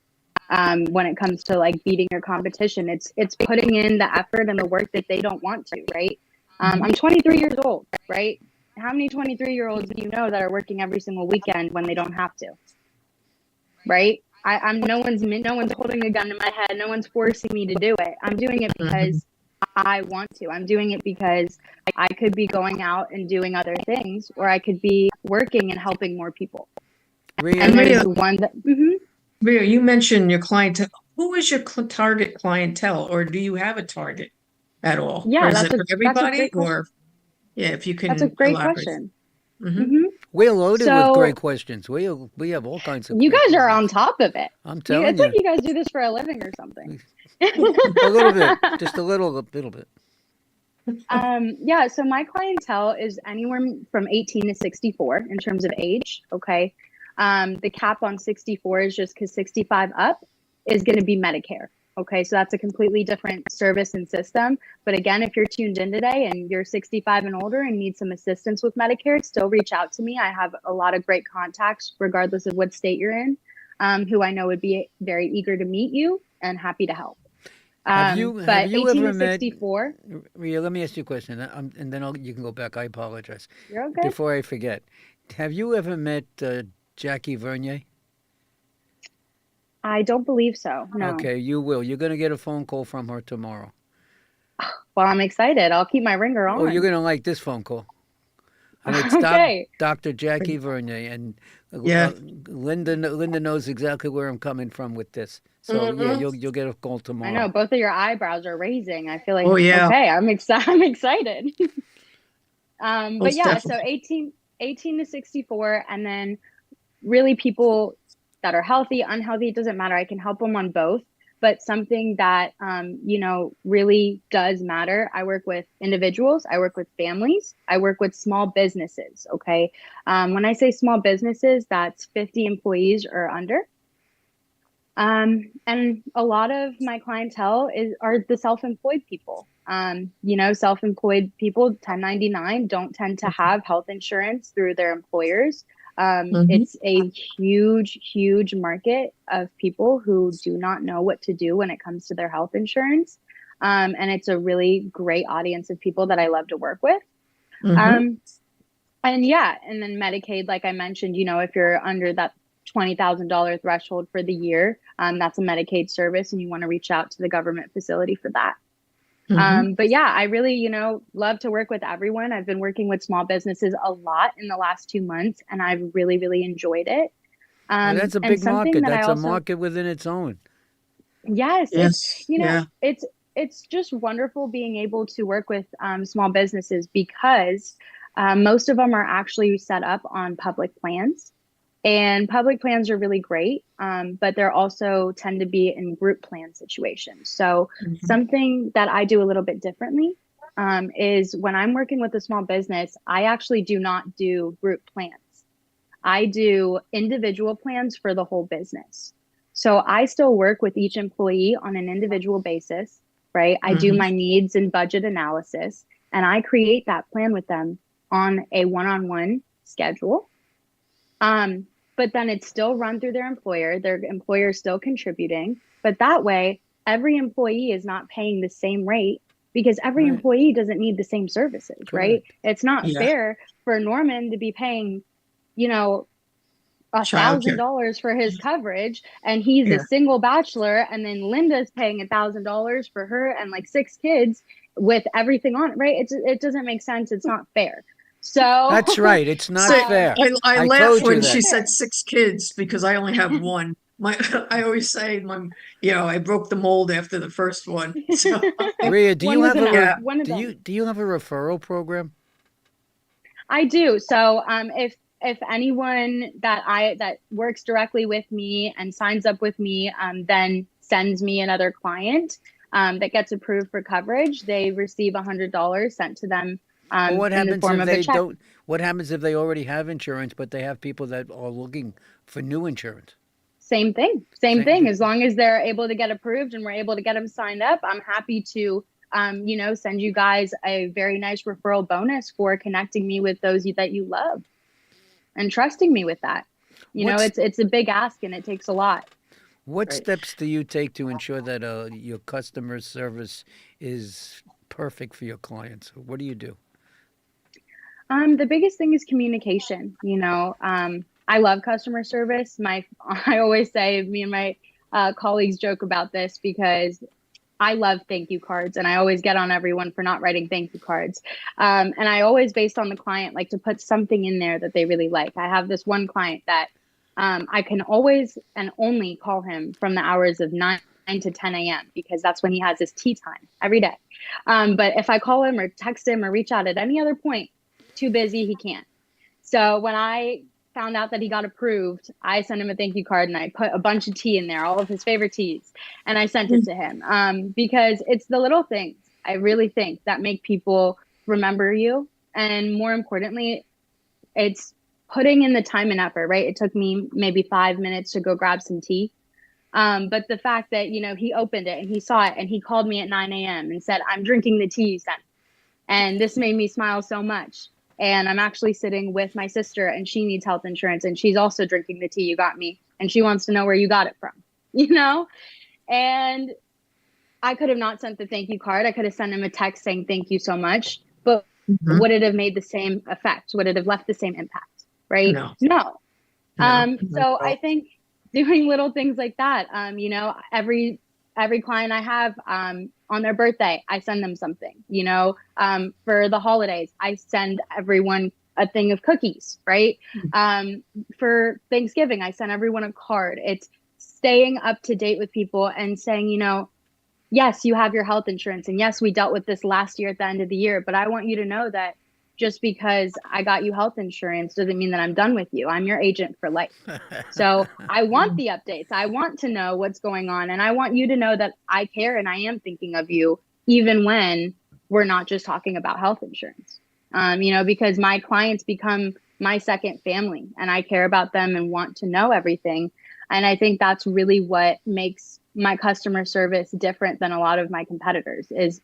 when it comes to like beating your competition. It's putting in the effort and the work that they don't want to, right? I'm 23 years old, right? How many 23-year-olds do you know that are working every single weekend when they don't have to, right? I'm no one's holding a gun to my head. No one's forcing me to do it. I'm doing it because I want to. I'm doing it because I could be going out and doing other things, or I could be working and helping more people. And there's one that. Ria, you mentioned your clientele. Who is your target clientele, or do you have a target at all? Yeah, or is it for everybody, or if you can. That's a great elaborate. question. We're loaded with great questions. We have all kinds of. You guys are on top of it. I'm telling you. It's like you guys do this for a living or something. A little bit, just a little bit. So my clientele is anywhere from 18 to 64 in terms of age. Okay. The cap on 64 is just because 65 up is going to be Medicare. Okay. So that's a completely different service and system. But again, if you're tuned in today and you're 65 and older and need some assistance with Medicare, still reach out to me. I have a lot of great contacts, regardless of what state you're in, who I know would be very eager to meet you and happy to help. Have you but 18 ever to 64. Ria, let me ask you a question, and then you can go back. I apologize. You're okay. Before I forget, have you ever met Jackie Vernier? I don't believe so. No. Okay, you will. You're going to get a phone call from her tomorrow. Well, I'm excited. I'll keep my ringer on. Oh, you're going to like this phone call. And it's Dr. Jackie Vernier, and Linda knows exactly where I'm coming from with this. So yeah, you'll get a call tomorrow. I know both of your eyebrows are raising. I feel like okay, I'm excited. But yeah, definitely. so 18 to 64, and then really people that are healthy, unhealthy, it doesn't matter. I can help them on both. But something that, really does matter. I work with individuals. I work with families. I work with small businesses. Okay. When I say small businesses, that's 50 employees or under. And a lot of my clientele are the self-employed people. Self-employed people, 1099, don't tend to have health insurance through their employers. It's a huge market of people who do not know what to do when it comes to their health insurance. And it's a really great audience of people that I love to work with. And then Medicaid, like I mentioned, if you're under that $20,000 threshold for the year, that's a Medicaid service, and you want to reach out to the government facility for that. But yeah, I really, love to work with everyone. I've been working with small businesses a lot in the last 2 months, and I've really enjoyed it. That's a big market. That's a market within its own. Yes, Yes. Yeah. it's just wonderful being able to work with small businesses because most of them are actually set up on public plans. And public plans are really great, but they're also tend to be in group plan situations. So Mhm. something that I do a little bit differently is when I'm working with a small business, I actually do not do group plans. I do individual plans for the whole business. So I still work with each employee on an individual basis, right? I do Mhm. my needs and budget analysis, and I create that plan with them on a one-on-one schedule. Um, but then it's still run through their employer is still contributing. But that way, every employee is not paying the same rate because every Right. employee doesn't need the same services, right? Correct. It's not Yeah. fair for Norman to be paying, you know, Childcare. $1,000 for his coverage, and he's a Yeah. single bachelor, and then Linda's paying $1,000 for her and like 6 kids with everything on it, right? It doesn't make sense. It's not fair. So That's right. It's not So fair. I I laugh told you when it's that. she not said fair. 6 kids because I only have one. My I always say I broke the mold after the first one. So Rhea, do One you was have a enough. yeah. One is enough. do you have a referral program? I do. So if anyone that works directly with me and signs up with me, then sends me another client that gets approved for coverage, they receive $100 sent to them Well, what in the happens form if of a they check. don't? What happens if they already have insurance, but they have people that are looking for new insurance? Same thing. Same Same thing. thing. As long as they're able to get approved and we're able to get them signed up, I'm happy to, send you guys a very nice referral bonus for connecting me with those that you love and trusting me with that. What's It's a big ask and it takes a lot. what Right. steps do you take to ensure that your customer service is perfect for your clients? What do you do? The biggest thing is communication. I love customer service. I always say, me and my colleagues joke about this because I love thank you cards, and I always get on everyone for not writing thank you cards. And I always, based on the client, like to put something in there that they really like. I have this one client that I can always and only call him from the hours of 9 to 10 a.m. because that's when he has his tea time every day. But if I call him or text him or reach out at any other point, too busy, he can't. So when I found out that he got approved, I sent him a thank you card and I put a bunch of tea in there, all of his favorite teas, and I sent it to him because it's the little things I really think that make people remember you. And more importantly, it's putting in the time and effort, right? It took me maybe 5 minutes to go grab some tea. But the fact that, he opened it and he saw it and he called me at 9 a.m. and said, I'm drinking the tea you sent. And this made me smile so much. And I'm actually sitting with my sister and she needs health insurance and she's also drinking the tea you got me. And she wants to know where you got it from, you know? And I could have not sent the thank you card. I could have sent him a text saying thank you so much. But Mhm. would it have made the same effect? Would it have left the same impact? Right? No. No. No. So I think doing little things like that, every client I have, on their birthday, I send them something, for the holidays, I send everyone a thing of cookies, right? For Thanksgiving, I send everyone a card. It's staying up to date with people and saying, yes, you have your health insurance. And yes, we dealt with this last year at the end of the year, but I want you to know that just because I got you health insurance doesn't mean that I'm done with you. I'm your agent for life. So I want the updates. I want to know what's going on. And I want you to know that I care and I am thinking of you, even when we're not just talking about health insurance. Because my clients become my second family and I care about them and want to know everything. And I think that's really what makes my customer service different than a lot of my competitors is,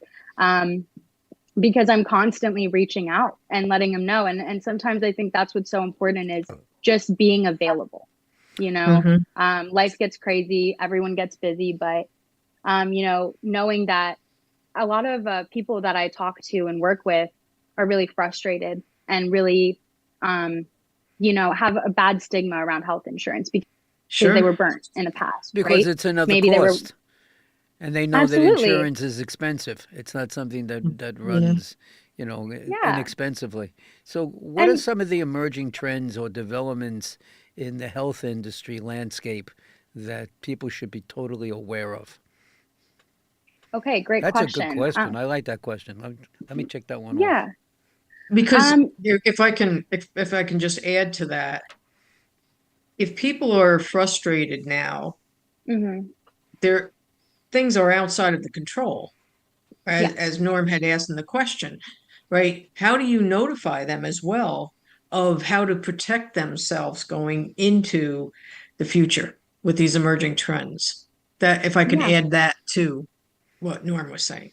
because I'm constantly reaching out and letting them know. And sometimes I think that's what's so important is just being available. Life gets crazy, everyone gets busy, but, knowing that a lot of people that I talk to and work with are really frustrated and really, have a bad stigma around health insurance because they were Sure. burnt in the past, Because right? it's another Maybe they were cost. And they know that absolutely, insurance is expensive. It's not something that Yeah. runs, yeah. inexpensively. So, what are And some of the emerging trends or developments in the health industry landscape that people should be totally aware of? Okay, great That's a question. good question. I like that question. Let me check that one off. Yeah. Because Um, if I can just add to that, if people are frustrated now, mhm. there things are outside of the control, Yes. as Norm had asked in the question, right? How do you notify them as well of how to protect themselves going into the future with these emerging trends? That if I can Yeah. add that to what Norm was saying.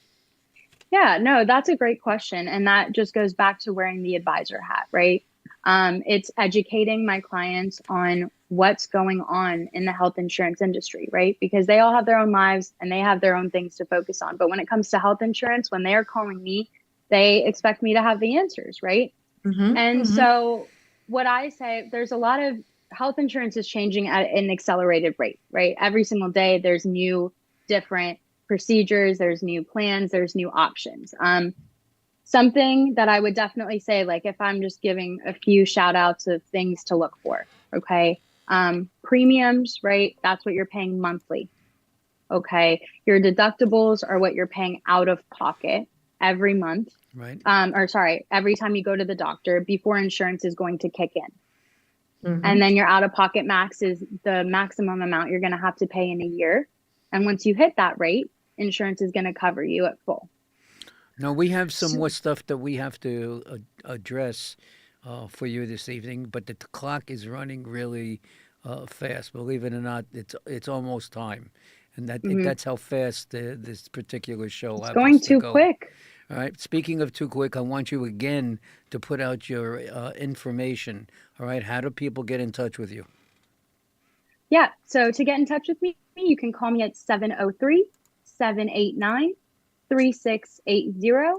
Yeah, no, that's a great question. And that just goes back to wearing the advisor hat, right? It's educating my clients on what's going on in the health insurance industry, right? Because they all have their own lives and they have their own things to focus on. But when it comes to health insurance, when they are calling me, they expect me to have the answers, right? Mm-hmm, And mm-hmm. so, what I say, there's a lot of health insurance is changing at an accelerated rate, right? Every single day, there's new, different procedures, there's new plans, there's new options. Something that I would definitely say, like if I'm just giving a few shout outs of things to look for, okay? Premiums, right? That's what you're paying monthly. Okay. Your deductibles are what you're paying out of pocket every month. Right. Or sorry, every time you go to the doctor before insurance is going to kick in. Mm-hmm. And then your out of pocket max is the maximum amount you're going to have to pay in a year. And once you hit that rate, insurance is going to cover you at full. Now, we have some more stuff that we have to address for you this evening, but the clock is running really fast. Believe it or not, it's almost time. And that's how fast this particular show It's happens going to too go. quick. All right. Speaking of too quick, I want you again to put out your information. All right. How do people get in touch with you? Yeah. So to get in touch with me, you can call me at 703-789-3680.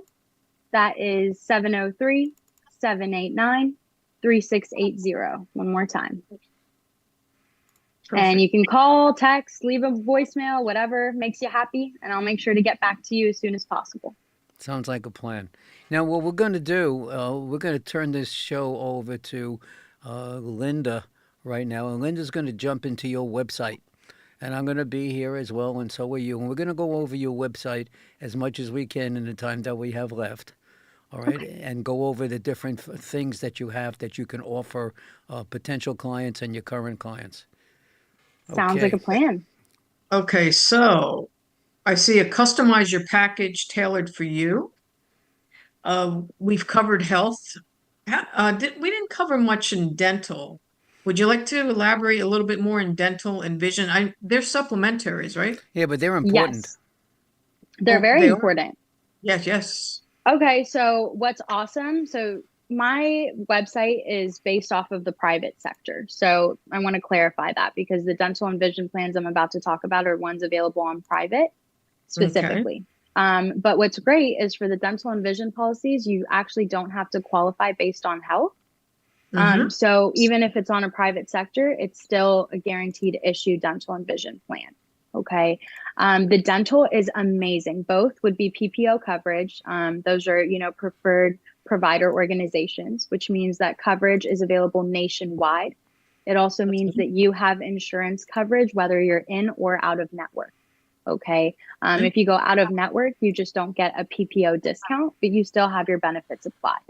That is 703-789-3680. One more time. And you can call, text, leave a voicemail, whatever makes you happy, and I'll make sure to get back to you as soon as possible. Sounds like a plan. Now, what we're going to do, we're going to turn this show over to Linda right now, and Linda's going to jump into your website. And I'm going to be here as well, and so are you. And we're going to go over your website as much as we can in the time that we have left. All right, okay. And go over the different things that you have that you can offer potential clients and your current clients. Sounds like a plan. Okay, so I see a customize your package tailored for you. We've covered health. We didn't cover much in dental. Would you like to elaborate a little bit more in dental and vision? They're supplementaries, right? Yeah, but they're important. Yes. They're very important. Yes, yes. Okay, so what's awesome? So my website is based off of the private sector. So I want to clarify that because the dental and vision plans I'm about to talk about are ones available on private specifically. Okay. But what's great is for the dental and vision policies, you actually don't have to qualify based on health. Mm-hmm. So even if it's on a private sector, it's still a guaranteed issue dental and vision plan. Okay. The dental is amazing. Both would be PPO coverage. Those are, preferred provider organizations, which means that coverage is available nationwide. It also means that you have insurance coverage, whether you're in or out of network. Okay. If you go out of network, you just don't get a PPO discount, but you still have your benefits applied.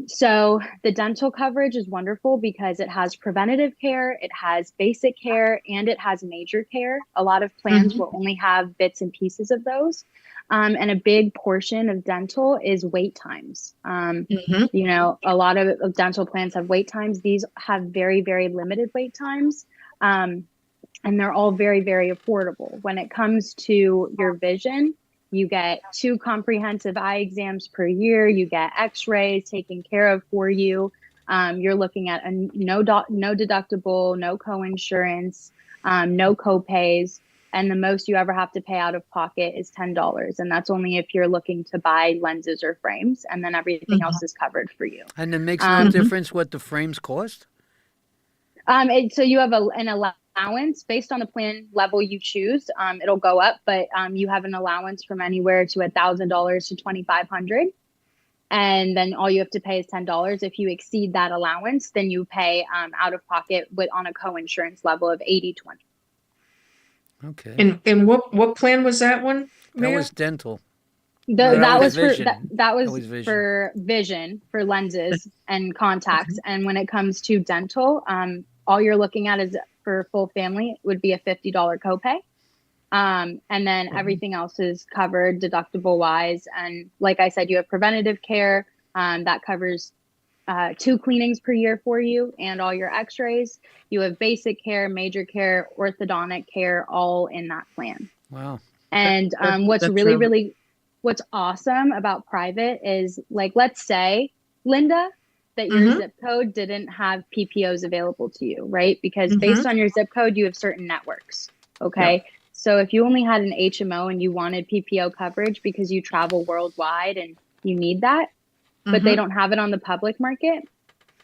So the dental coverage is wonderful because it has preventative care, it has basic care, and it has major care. A lot of plans will only have bits and pieces of those. And a big portion of dental is wait times. A lot of dental plans have wait times. These have very, very limited wait times. And they're all very, very affordable. When it comes to your vision, you get 2 comprehensive eye exams per year. You get x-rays taken care of for you. You're looking at a no deductible, no co-insurance, no co-pays. And the most you ever have to pay out of pocket is $10. And that's only if you're looking to buy lenses or frames. And then everything else is covered for you. And it makes no difference what the frames cost? So you have an allowance based on the plan level you choose. It'll go up, but you have an allowance from anywhere to $1,000 to $2,500. And then all you have to pay is $10. If you exceed that allowance, then you pay out of pocket on a co-insurance level of $80-$20. Okay. And what plan was that one, That Mia? was dental. That was was for vision. that was was vision. for vision, for lenses and contacts. And when it comes to dental, all you're looking at is for full family would be a $50 copay. And then everything else is covered deductible wise. And like I said, you have preventative care that covers 2 cleanings per year for you and all your x-rays. You have basic care, major care, orthodontic care, all in that plan. Wow. And what's awesome about private is, like, let's say, Linda, that your zip code didn't have PPOs available to you, right? Because based on your zip code, you have certain networks. Okay. Yep. So if you only had an HMO and you wanted PPO coverage because you travel worldwide and you need that, but they don't have it on the public market,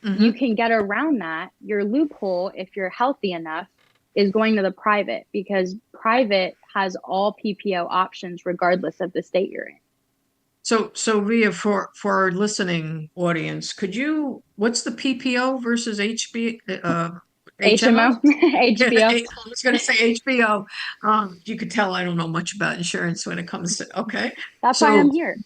you can get around that. Your loophole, if you're healthy enough, is going to the private, because private has all PPO options regardless of the state you're in. So Ria, for our listening audience, what's the PPO versus HMO? HMO. I was going to say HBO. You could tell I don't know much about insurance when it comes to, okay. That's why I'm here.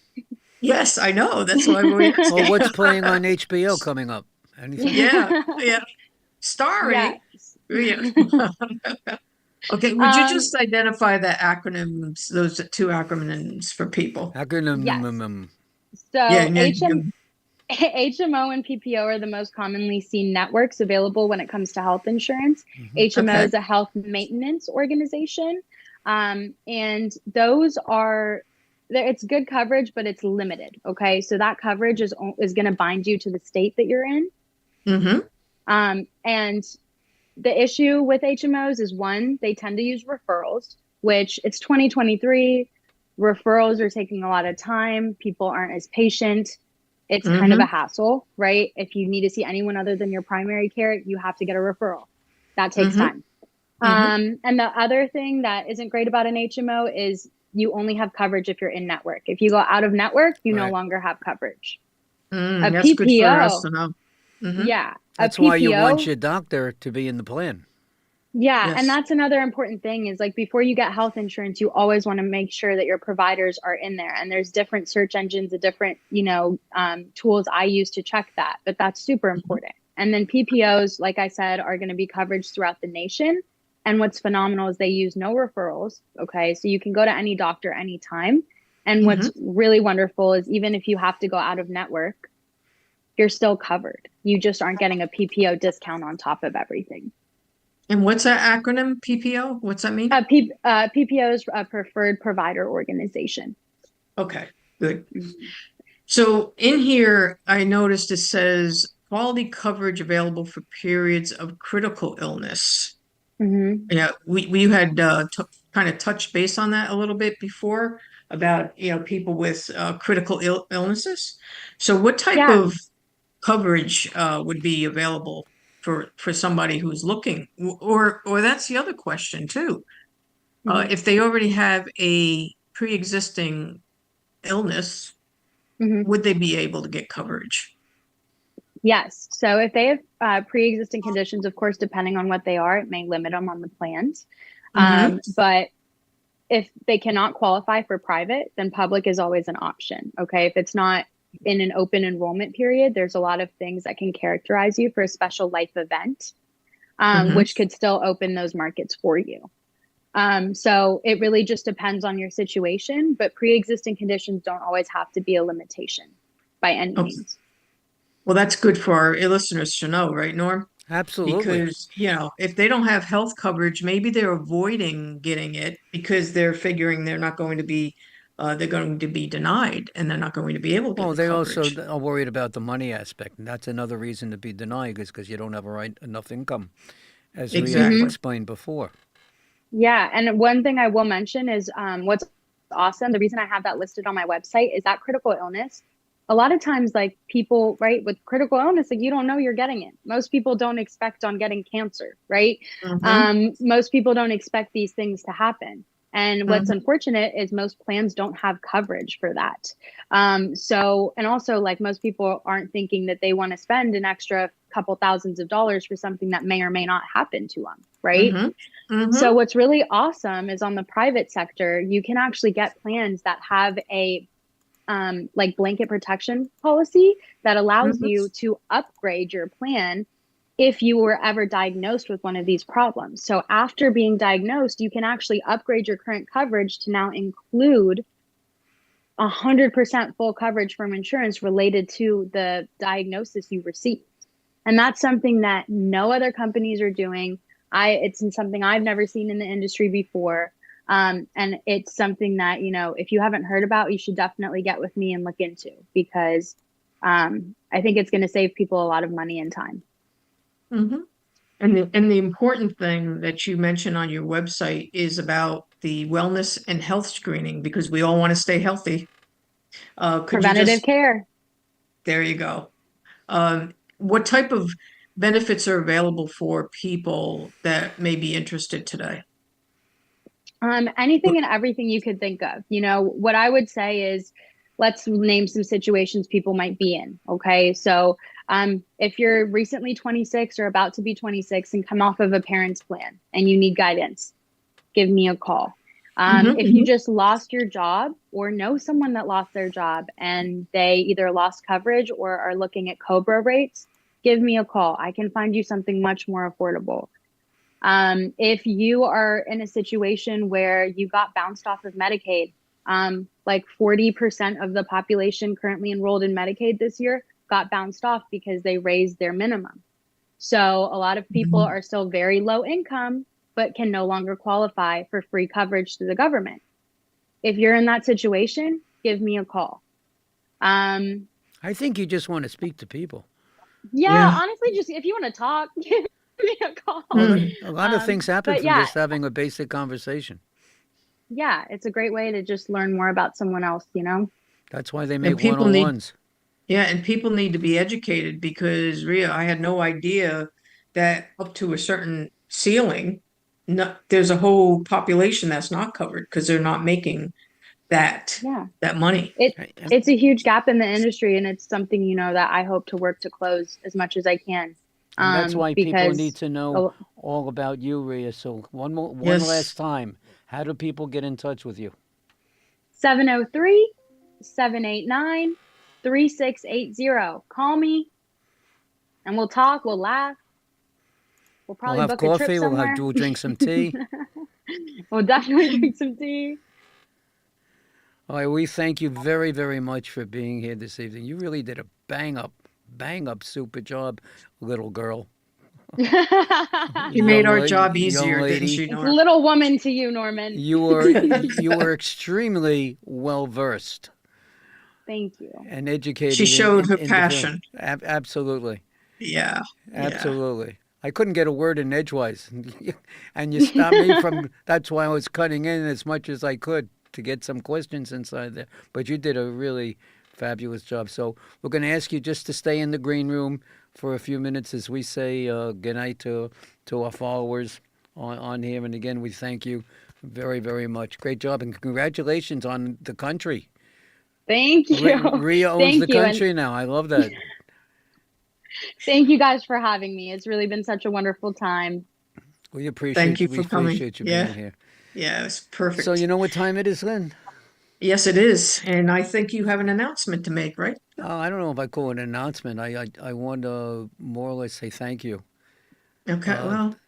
Yes, I know. That's why we're Well, what's playing on HBO coming up? Anything? Yeah. Starring. Yes. Yeah. Okay, would you just identify the acronyms, those 2 acronyms for people? Acronym. Yes. So HMO and PPO are the most commonly seen networks available when it comes to health insurance. HMO is a health maintenance organization. And those are, it's good coverage, but it's limited. Okay. So that coverage is going to bind you to the state that you're in. And the issue with HMOs is, one, they tend to use referrals, which it's 2023. Referrals are taking a lot of time. People aren't as patient. It's kind of a hassle, right? If you need to see anyone other than your primary care, you have to get a referral. That takes time. And the other thing that isn't great about an HMO is you only have coverage if you're in network. If you go out of network, you no longer have coverage. That's PPO, good for us to know. Yeah. That's why you want your doctor to be in the plan. Yeah. Yes. And that's another important thing is, like, before you get health insurance, you always want to make sure that your providers are in there. And there's different search engines, the different, tools I use to check that. But that's super important. And then PPOs, like I said, are going to be coverage throughout the nation. And what's phenomenal is they use no referrals. Okay. So you can go to any doctor anytime. And what's really wonderful is, even if you have to go out of network, you're still covered. You just aren't getting a PPO discount on top of everything. And what's that acronym, PPO? What's that mean? PPO is a preferred provider organization. Okay, good. So in here, I noticed it says quality coverage available for periods of critical illness. Yeah, we had kind of touched base on that a little bit before about, people with critical illnesses. So what type of coverage would be available for somebody who's looking, or that's the other question too. If they already have a pre-existing illness, would they be able to get coverage? Yes. So if they have pre-existing conditions, of course, depending on what they are, it may limit them on the plans. But if they cannot qualify for private, then public is always an option. Okay. If it's not in an open enrollment period, there's a lot of things that can characterize you for a special life event, which could still open those markets for you. So it really just depends on your situation, but pre-existing conditions don't always have to be a limitation by any means. Well, that's good for our listeners to know, right, Norm? Absolutely. Because, if they don't have health coverage, maybe they're avoiding getting it because they're figuring they're going to be denied, and they're not going to be able to get Well, the they coverage. also are worried about the money aspect, and that's another reason to be denied, is because you don't have enough income, as we explained before. Yeah, and one thing I will mention is what's awesome, the reason I have that listed on my website is that critical illness. A lot of times, like, people, right, with critical illness, like, you don't know you're getting it. Most people don't expect on getting cancer, right? Most people don't expect these things to happen. And what's unfortunate is most plans don't have coverage for that. And also, like, most people aren't thinking that they want to spend an extra couple thousands of dollars for something that may or may not happen to them, right? Mm-hmm. So what's really awesome is on the private sector, you can actually get plans that have a like blanket protection policy that allows Mhm. you to upgrade your plan if you were ever diagnosed with one of these problems. So after being diagnosed, you can actually upgrade your current coverage to now include 100% full coverage from insurance related to the diagnosis you received. And that's something that no other companies are doing. It's something I've never seen in the industry before. And it's something that, if you haven't heard about, you should definitely get with me and look into, because I think it's going to save people a lot of money and time. Mm-hmm. And the important thing that you mentioned on your website is about the wellness and health screening, because we all want to stay healthy. Preventative care. There you go. What type of benefits are available for people that may be interested today? Anything and everything you could think of. What I would say is, let's name some situations people might be in. Okay. So if you're recently 26 or about to be 26 and come off of a parent's plan and you need guidance, give me a call. If you just lost your job or know someone that lost their job and they either lost coverage or are looking at COBRA rates, give me a call. I can find you something much more affordable. If you are in a situation where you got bounced off of Medicaid, like 40% of the population currently enrolled in Medicaid this year got bounced off because they raised their minimum. So a lot of people are still very low income, but can no longer qualify for free coverage through the government. If you're in that situation, give me a call. I think you just want to speak to people. Yeah. Honestly, just if you want to talk, give me a call. A lot of things happen from just having a basic conversation. Yeah, it's a great way to just learn more about someone else, That's why they make one-on-ones. Yeah, and people need to be educated, because Rhea, I had no idea that up to a certain ceiling, there's a whole population that's not covered because they're not making that money. It's a huge gap in the industry, and it's something, that I hope to work to close as much as I can. And that's why people need to know all about you, Rhea. So one last time, how do people get in touch with you? 703-789-3680. Call me and we'll talk, we'll laugh. We'll probably book a trip somewhere. We'll drink some tea. We'll definitely drink some tea. All right, we thank you very, very much for being here this evening. You really did a bang up super job, little girl. You made our job easier, didn't you, Norman? It's little woman to you, Norman. You were extremely well versed. Thank you. And educated. She showed her passion. Absolutely. Yeah. Absolutely. I couldn't get a word in edgewise, and you stopped me from. That's why I was cutting in as much as I could to get some questions inside there. But you did a really fabulous job. So we're going to ask you just to stay in the green room for a few minutes as we say goodnight to our followers on here. And again, we thank you very, very much. Great job, and congratulations on the country. Thank you. Rhea owns the country now. I love that. Thank you guys for having me. It's really been such a wonderful time. We appreciate Thank you for coming. Appreciate you being here. Yeah, it's perfect. So you know what time it is, Lynn? Yes, it is. And I think you have an announcement to make, right? I don't know if I call it an announcement. I want to more or less say thank you. Okay,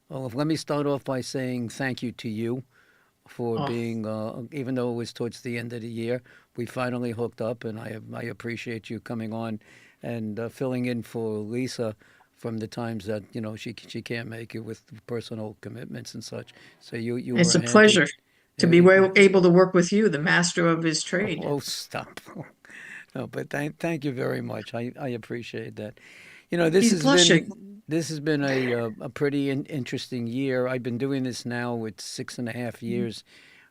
Let me start off by saying thank you to you for being, even though it was towards the end of the year, we finally hooked up, and I appreciate you coming on and filling in for Lisa from the times that she can't make it with personal commitments and such. So you it's a pleasure to be able to work with you, the master of his trade. Oh, stop! No, but thank you very much. I appreciate that. This has been a pretty interesting year. I've been doing this now with 6.5 years.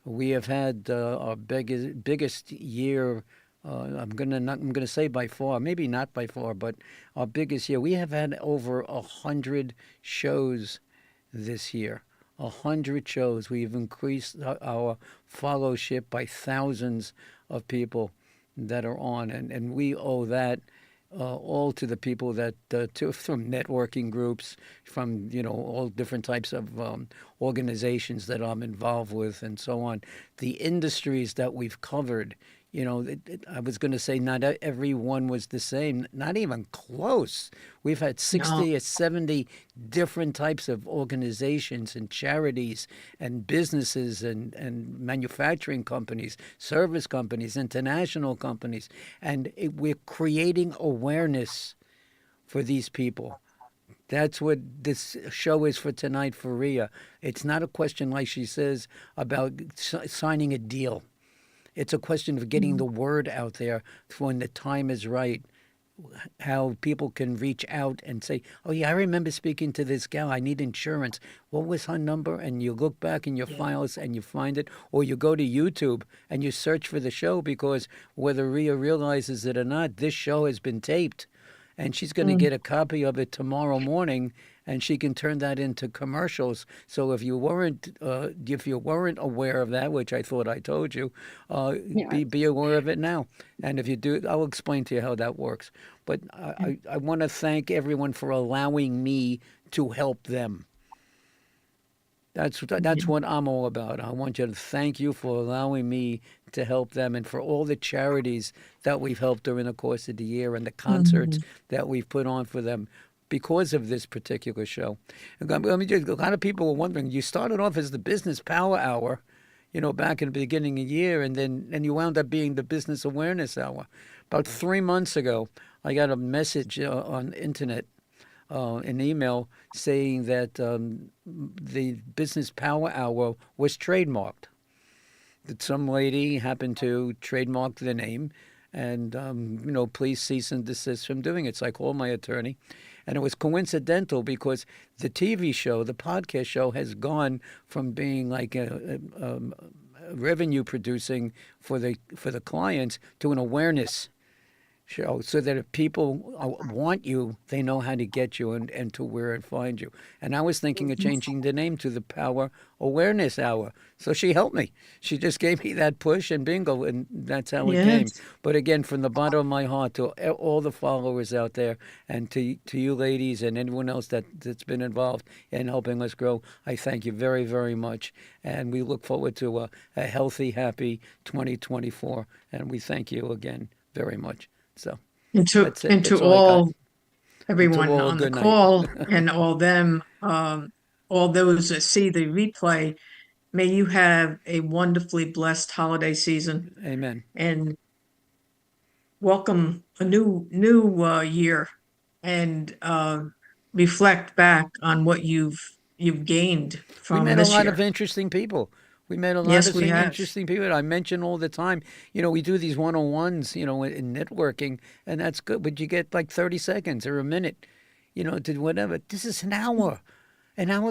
We have had our biggest year. I'm gonna say by far, maybe not by far, but our biggest year. We have had over 100 shows this year. 100 shows. We've increased our followership by thousands of people that are on, and we owe that all to the people that from networking groups, from all different types of organizations that I'm involved with, and so on. The industries that we've covered. I was going to say not every one was the same, not even close. We've had 60 or 70 different types of organizations and charities and businesses and manufacturing companies, service companies, international companies. And we're creating awareness for these people. That's what this show is for tonight for Rhea. It's not a question, like she says, about signing a deal. It's a question of getting the word out there when the time is right, how people can reach out and say, oh, yeah, I remember speaking to this gal. I need insurance. What was her number? And you look back in your files and you find it, or you go to YouTube and you search for the show, because whether Rhea realizes it or not, this show has been taped. And she's going to get a copy of it tomorrow morning, and she can turn that into commercials. So if you weren't aware of that, which I thought I told you, be aware of it now. And if you do, I'll explain to you how that works. But I want to thank everyone for allowing me to help them. That's what I'm all about. I want you to thank you for allowing me to help them, and for all the charities that we've helped during the course of the year, and the concerts that we've put on for them because of this particular show. And a lot of people were wondering, you started off as the Business Power Hour, back in the beginning of the year, and you wound up being the Business Awareness Hour. About 3 months ago, I got a message on internet, an email, saying that the Business Power Hour was trademarked. That some lady happened to trademark the name, and please cease and desist from doing it. So I called my attorney, and it was coincidental because the TV show, the podcast show, has gone from being like a revenue producing for the clients to an awareness show, so that if people want you, they know how to get you and to where and find you. And I was thinking of changing the name to the Power Awareness Hour. So she helped me. She just gave me that push, and bingo, and that's how it came. But again, from the bottom of my heart to all the followers out there, and to you ladies and anyone else that's been involved in helping us grow, I thank you very, very much. And we look forward to a healthy, happy 2024. And we thank you again very much. So and to everyone on the call and all them, all those that see the replay, may you have a wonderfully blessed holiday season. Amen. And welcome a new year, and reflect back on what you've gained from this year. We met a lot of interesting people. We met a lot of interesting people. I mention all the time, we do these one-on-ones, in networking, and that's good. But you get like 30 seconds or a minute, to whatever. This is an hour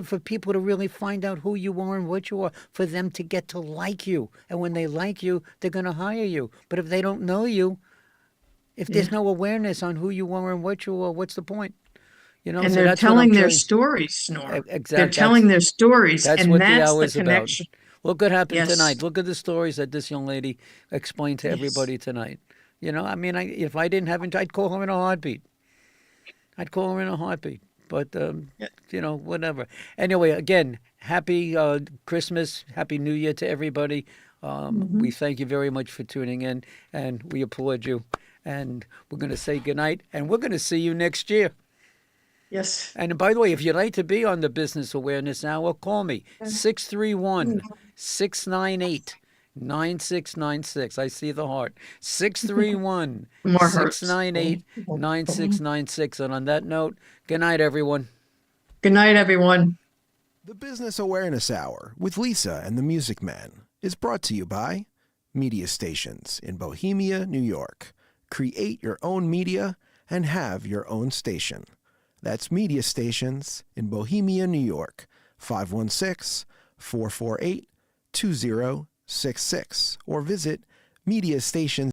for people to really find out who you are and what you are, for them to get to like you. And when they like you, they're going to hire you. But if they don't know you, if there's no awareness on who you are and what you are, what's the point? And so they're telling their stories, Norm. Exactly. They're telling their stories, that's and what that's the hour's the connection. About. Look what happened tonight. Look at the stories that this young lady explained to everybody tonight. If I didn't have it, I'd call her in a heartbeat. But, whatever. Anyway, again, happy Christmas, happy New Year to everybody. We thank you very much for tuning in, and we applaud you. And we're going to say goodnight, and we're going to see you next year. Yes. And by the way, if you'd like to be on the Business Awareness Hour, call me, 631-698-9696. I see the heart. 631-698-9696. And on that note, good night, everyone. Good night, everyone. The Business Awareness Hour with Lisa and the Music Man is brought to you by Media Stations in Bohemia, New York. Create your own media and have your own station. That's Media Stations in Bohemia, New York, 516-448-2066, or visit mediastations.com.